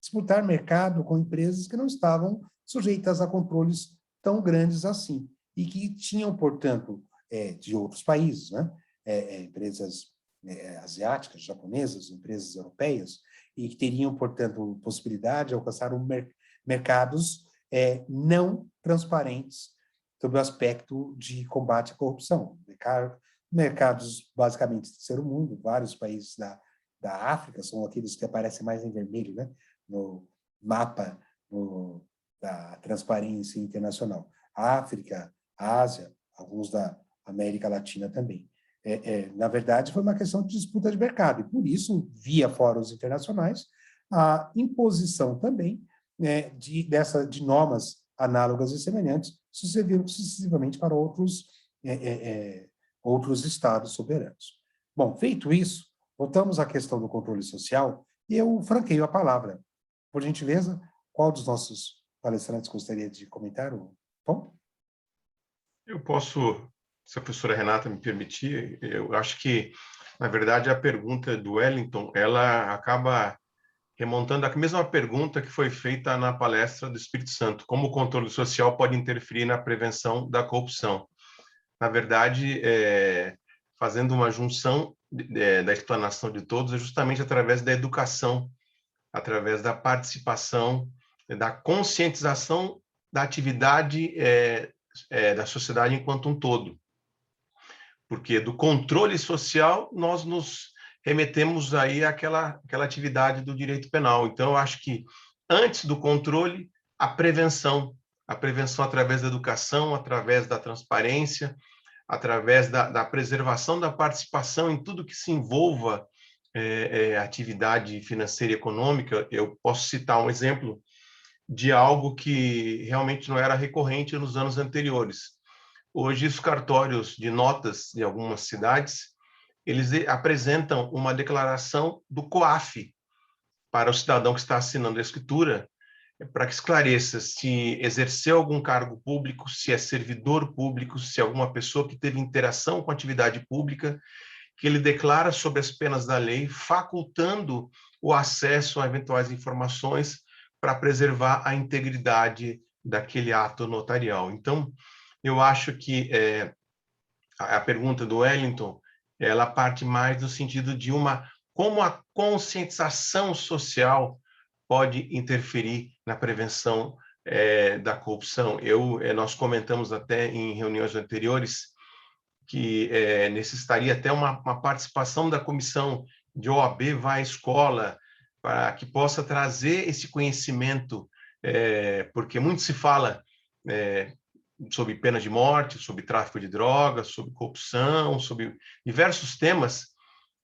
disputar mercado com empresas que não estavam sujeitas a controles tão grandes assim e que tinham, portanto, de outros países, né? Empresas asiáticas, japonesas, empresas europeias, e que teriam, portanto, possibilidade de alcançar mercados não transparentes sob o aspecto de combate à corrupção. Mercados, basicamente, do terceiro mundo, vários países da África são aqueles que aparecem mais em vermelho, né, no mapa da transparência internacional. A África, a Ásia, alguns da América Latina também. Na verdade, foi uma questão de disputa de mercado, e por isso, via fóruns internacionais, a imposição também de normas análogas e semelhantes sucessivamente para outros estados soberanos. Bom, feito isso, voltamos à questão do controle social, e eu franqueio a palavra. Por gentileza, qual dos nossos palestrantes gostaria de comentar o ponto? Eu posso, se a professora Renata me permitir, eu acho que, na verdade, a pergunta do Wellington, ela acaba remontando a mesma pergunta que foi feita na palestra do Espírito Santo, como o controle social pode interferir na prevenção da corrupção. Na verdade, fazendo uma junção da explanação de todos, é justamente através da educação, através da participação, da conscientização da atividade da sociedade enquanto um todo. Porque do controle social, nós nos remetemos aí àquela atividade do direito penal. Então, eu acho que antes do controle, a prevenção através da educação, através da transparência, através da preservação da participação em tudo que se envolva atividade financeira e econômica. Eu posso citar um exemplo de algo que realmente não era recorrente nos anos anteriores. Hoje, os cartórios de notas de algumas cidades, eles apresentam uma declaração do COAF para o cidadão que está assinando a escritura, para que esclareça se exerceu algum cargo público, se é servidor público, se é alguma pessoa que teve interação com a atividade pública, que ele declara sobre as penas da lei, facultando o acesso a eventuais informações para preservar a integridade daquele ato notarial. Então, eu acho que a pergunta do Wellington, ela parte mais no sentido de como a conscientização social pode interferir na prevenção da corrupção. Nós comentamos até em reuniões anteriores que necessitaria até uma participação da comissão de OAB vai à escola, para que possa trazer esse conhecimento, porque muito se fala sobre pena de morte, sobre tráfico de drogas, sobre corrupção, sobre diversos temas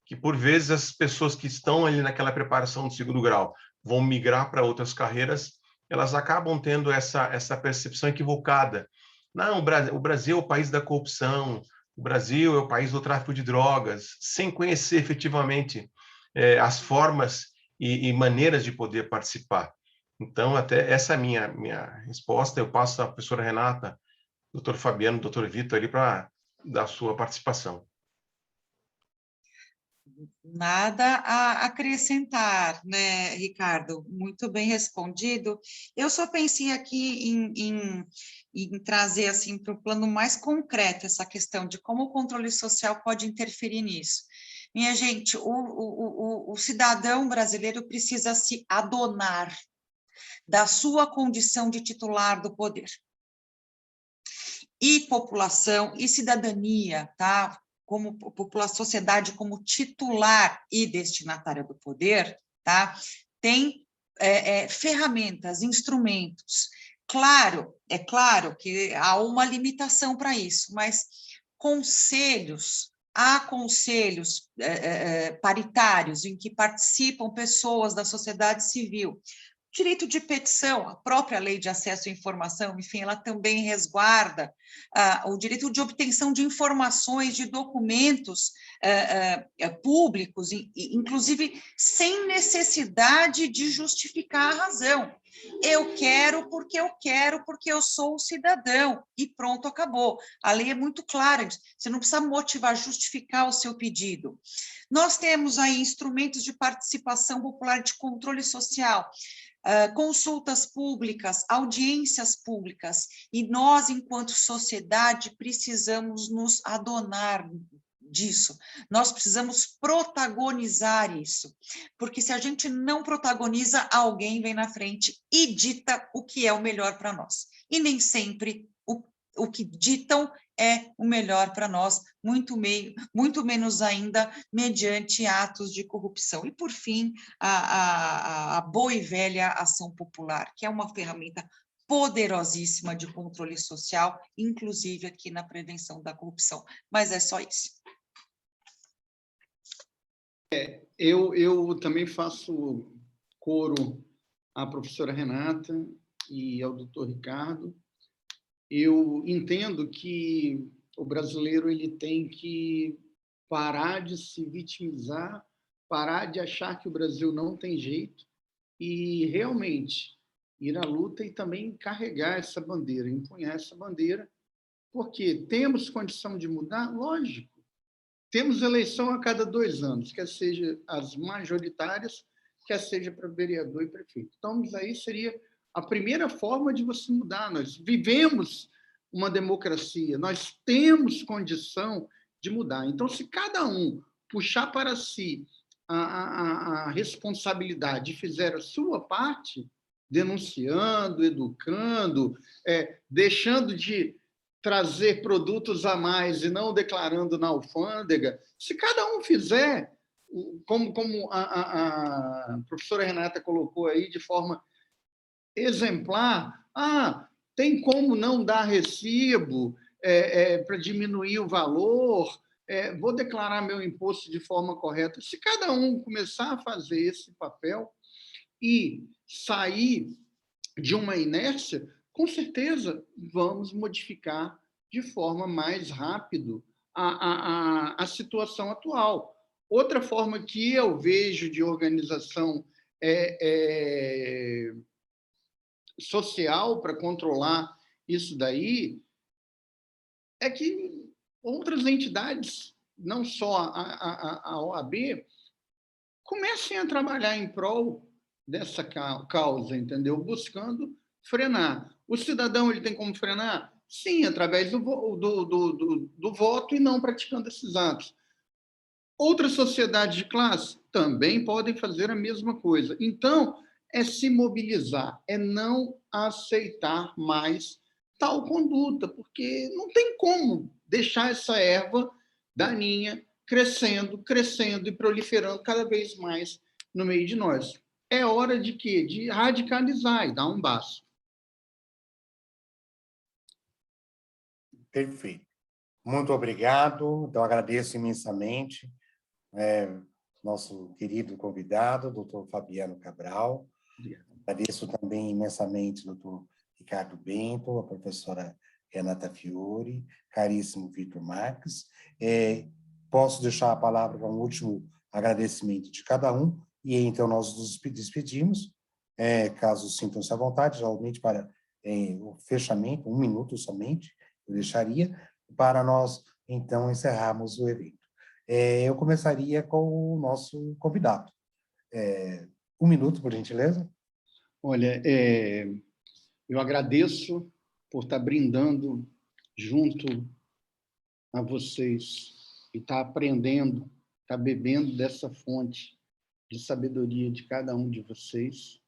que, por vezes, as pessoas que estão ali naquela preparação do segundo grau vão migrar para outras carreiras, elas acabam tendo essa percepção equivocada. Não, o Brasil é o país da corrupção, o Brasil é o país do tráfico de drogas, sem conhecer efetivamente as formas e maneiras de poder participar. Então, até essa é a minha resposta. Eu passo à professora Renata, doutor Fabiano, doutor Vitor, ali para dar a sua participação. Nada a acrescentar, né, Ricardo? Muito bem respondido. Eu só pensei aqui em trazer assim para o plano mais concreto essa questão de como o controle social pode interferir nisso. Minha gente, o cidadão brasileiro precisa se adonar da sua condição de titular do poder. E população e cidadania, tá? Como população, sociedade como titular e destinatária do poder, tá? Tem ferramentas, instrumentos. Claro, é claro que há uma limitação para isso, mas há conselhos paritários em que participam pessoas da sociedade civil. Direito de petição, a própria lei de acesso à informação, enfim, ela também resguarda o direito de obtenção de informações, de documentos públicos, inclusive sem necessidade de justificar a razão. Eu quero, porque eu sou um cidadão, e pronto, acabou. A lei é muito clara, você não precisa motivar, justificar o seu pedido. Nós temos aí instrumentos de participação popular de controle social, consultas públicas, audiências públicas, e nós, enquanto sociedade, precisamos nos adonar disso, nós precisamos protagonizar isso, porque se a gente não protagoniza, alguém vem na frente e dita o que é o melhor para nós, e nem sempre o que ditam é o melhor para nós, muito menos ainda mediante atos de corrupção. E, por fim, a boa e velha ação popular, que é uma ferramenta poderosíssima de controle social, inclusive aqui na prevenção da corrupção. Mas é só isso. Eu também faço coro à professora Renata e ao doutor Ricardo. Eu entendo que o brasileiro ele tem que parar de se vitimizar, parar de achar que o Brasil não tem jeito e realmente ir à luta e também carregar essa bandeira, empunhar essa bandeira, porque temos condição de mudar? Lógico. Temos eleição a cada 2 anos, quer seja as majoritárias, quer seja para vereador e prefeito. Então, isso aí seria a primeira forma de você mudar. Nós vivemos uma democracia, nós temos condição de mudar. Então, se cada um puxar para si a responsabilidade e fizer a sua parte, denunciando, educando, deixando de trazer produtos a mais e não declarando na alfândega, se cada um fizer, como a professora Renata colocou aí, de forma exemplar, tem como não dar recibo para diminuir o valor, vou declarar meu imposto de forma correta. Se cada um começar a fazer esse papel e sair de uma inércia, com certeza vamos modificar de forma mais rápida a situação atual. Outra forma que eu vejo de organização social para controlar isso daí é que outras entidades, não só a OAB, comecem a trabalhar em prol dessa causa, entendeu? Buscando frenar. O cidadão ele tem como frenar? Sim, através do voto e não praticando esses atos. Outras sociedades de classe também podem fazer a mesma coisa. Então, é se mobilizar, é não aceitar mais tal conduta, porque não tem como deixar essa erva daninha crescendo, crescendo e proliferando cada vez mais no meio de nós. É hora de quê? De radicalizar e dar um basta. Perfeito. Muito obrigado. Então, agradeço imensamente nosso querido convidado, doutor Fabiano Cabral. Agradeço também imensamente o doutor Ricardo Bento, a professora Renata Fiore, caríssimo Vitor Marques. Posso deixar a palavra para um último agradecimento de cada um, e então nós nos despedimos, caso sintam-se à vontade, geralmente para o fechamento, 1 minuto somente, eu deixaria, para nós, então, encerrarmos o evento. Eu começaria com o nosso convidado. 1 minuto, por gentileza. Olha, eu agradeço por estar brindando junto a vocês e estar aprendendo, estar bebendo dessa fonte de sabedoria de cada um de vocês.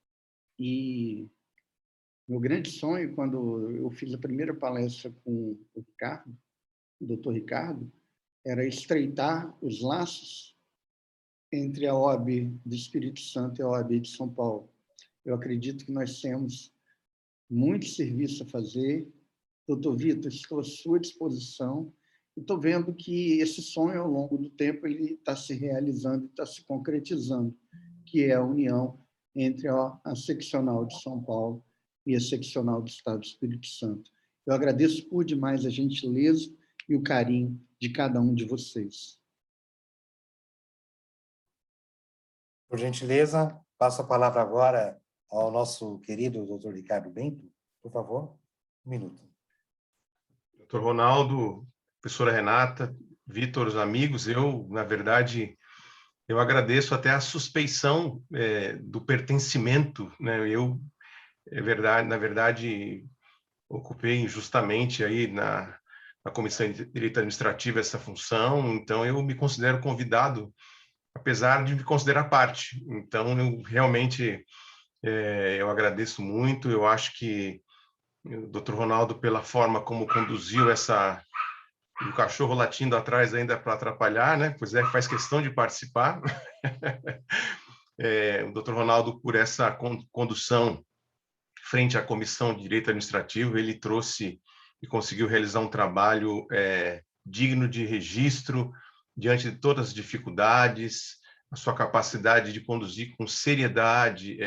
E meu grande sonho, quando eu fiz a primeira palestra com o Ricardo, o doutor Ricardo, era estreitar os laços entre a OAB do Espírito Santo e a OAB de São Paulo. Eu acredito que nós temos muito serviço a fazer. Doutor Vitor, estou à sua disposição e estou vendo que esse sonho, ao longo do tempo, ele está se realizando, está se concretizando, que é a união entre a seccional de São Paulo e a seccional do Estado do Espírito Santo. Eu agradeço por demais a gentileza e o carinho de cada um de vocês. Por gentileza, passo a palavra agora ao nosso querido doutor Ricardo Bento. Por favor, 1 minuto. Doutor Ronaldo, professora Renata, Vitor, os amigos, na verdade, eu agradeço até a suspeição do pertencimento, né? Na verdade, ocupei injustamente aí na Comissão de Direito Administrativo essa função, então eu me considero convidado, apesar de me considerar parte. Então, eu realmente eu agradeço muito, eu acho que o doutor Ronaldo, pela forma como conduziu o cachorro latindo atrás ainda para atrapalhar, né? Pois faz questão de participar. O doutor Ronaldo, por essa condução frente à Comissão de Direito Administrativo, ele trouxe e conseguiu realizar um trabalho digno de registro, diante de todas as dificuldades, a sua capacidade de conduzir com seriedade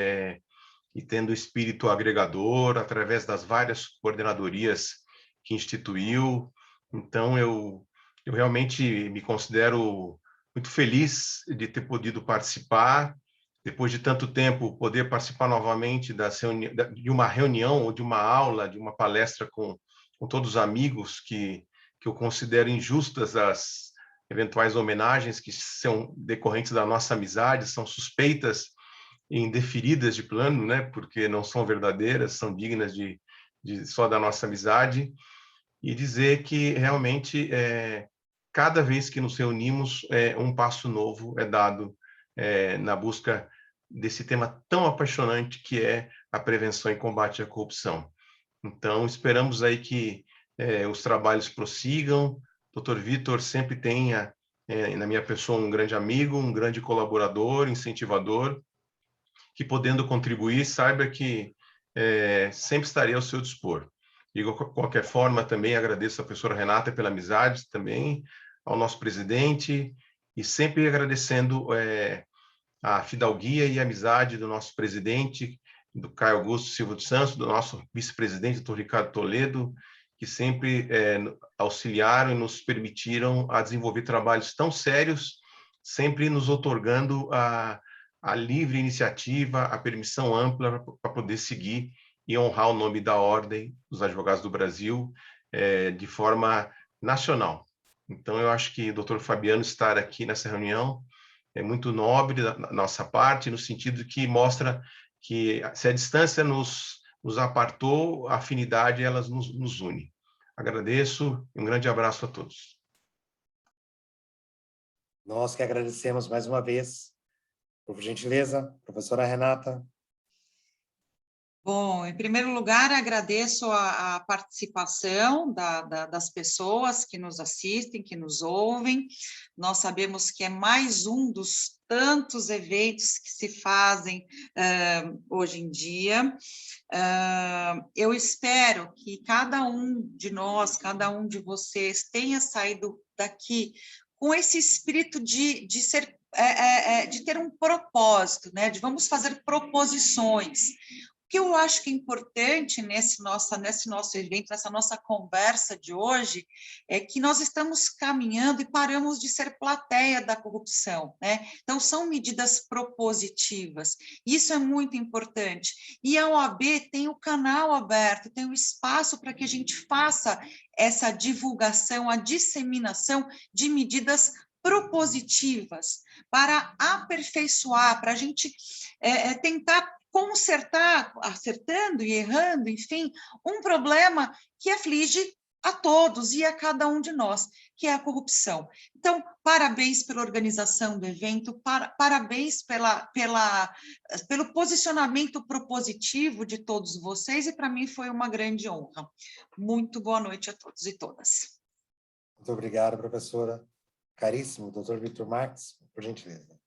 e tendo espírito agregador, através das várias coordenadorias que instituiu. Então, eu realmente me considero muito feliz de ter podido participar, depois de tanto tempo, poder participar novamente de uma reunião, ou de uma aula, de uma palestra com todos os amigos que eu considero injustas as eventuais homenagens que são decorrentes da nossa amizade, são suspeitas e indeferidas de plano, né? Porque não são verdadeiras, são dignas de só da nossa amizade, e dizer que realmente cada vez que nos reunimos, um passo novo é dado na busca desse tema tão apaixonante que é a prevenção e combate à corrupção. Então, esperamos aí que os trabalhos prossigam. Dr. Vitor sempre tenha, na minha pessoa, um grande amigo, um grande colaborador, incentivador, que, podendo contribuir, saiba que sempre estarei ao seu dispor. De qualquer forma, também agradeço à professora Renata pela amizade, também ao nosso presidente, e sempre agradecendo a fidalguia e a amizade do nosso presidente, do Caio Augusto Silva dos Santos, do nosso vice-presidente, doutor Ricardo Toledo, que sempre auxiliaram e nos permitiram a desenvolver trabalhos tão sérios, sempre nos outorgando a livre iniciativa, a permissão ampla para poder seguir e honrar o nome da Ordem dos Advogados do Brasil de forma nacional. Então, eu acho que o doutor Fabiano estar aqui nessa reunião é muito nobre da nossa parte, no sentido que mostra que, se a distância nos apartou, a afinidade elas nos une. Agradeço e um grande abraço a todos. Nós que agradecemos mais uma vez. Por gentileza, professora Renata. Bom, em primeiro lugar, agradeço a participação das pessoas que nos assistem, que nos ouvem. Nós sabemos que é mais um dos tantos eventos que se fazem hoje em dia. Eu espero que cada um de nós, cada um de vocês, tenha saído daqui com esse espírito de ter um propósito, né? De vamos fazer proposições. O que eu acho que é importante nesse nosso evento, nessa nossa conversa de hoje, é que nós estamos caminhando e paramos de ser plateia da corrupção, né? Então, são medidas propositivas. Isso é muito importante. E a OAB tem o canal aberto, tem o espaço para que a gente faça essa divulgação, a disseminação de medidas propositivas para aperfeiçoar, para a gente tentar consertar, acertando e errando, enfim, um problema que aflige a todos e a cada um de nós, que é a corrupção. Então, parabéns pela organização do evento, parabéns pelo posicionamento propositivo de todos vocês, e para mim foi uma grande honra. Muito boa noite a todos e todas. Muito obrigado, professora. Caríssimo, doutor Vitor Marques, por gentileza.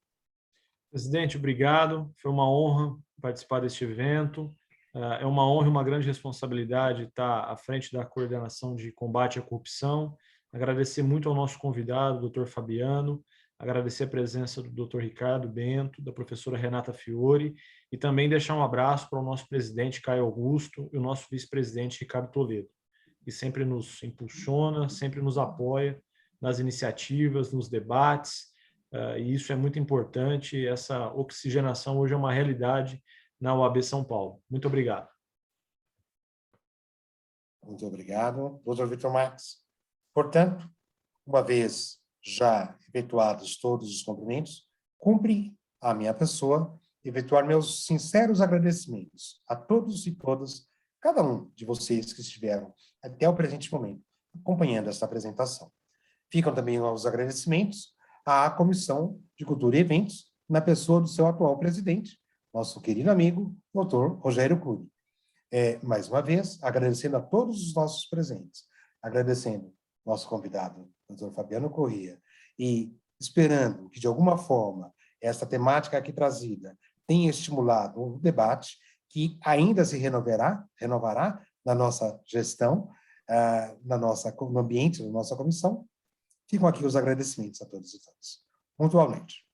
Presidente, obrigado. Foi uma honra participar deste evento. É uma honra e uma grande responsabilidade estar à frente da coordenação de combate à corrupção. Agradecer muito ao nosso convidado, doutor Fabiano, agradecer a presença do doutor Ricardo Bento, da professora Renata Fiore, e também deixar um abraço para o nosso presidente Caio Augusto e o nosso vice-presidente Ricardo Toledo, que sempre nos impulsiona, sempre nos apoia nas iniciativas, nos debates, e isso é muito importante. Essa oxigenação hoje é uma realidade na UAB São Paulo. Muito obrigado. Muito obrigado, doutor Vitor Marques. Portanto, uma vez já efetuados todos os cumprimentos, cumpre a minha pessoa efetuar meus sinceros agradecimentos a todos e todas, cada um de vocês que estiveram até o presente momento acompanhando esta apresentação. Ficam também os agradecimentos à Comissão de Cultura e Eventos, na pessoa do seu atual presidente, nosso querido amigo, doutor Rogério Cury. Mais uma vez, agradecendo a todos os nossos presentes, agradecendo nosso convidado, doutor Fabiano Corrêa, e esperando que, de alguma forma, essa temática aqui trazida tenha estimulado um debate que ainda se renovará na nossa gestão, no ambiente da nossa comissão. Ficam aqui os agradecimentos a todos e todas. Mutualmente.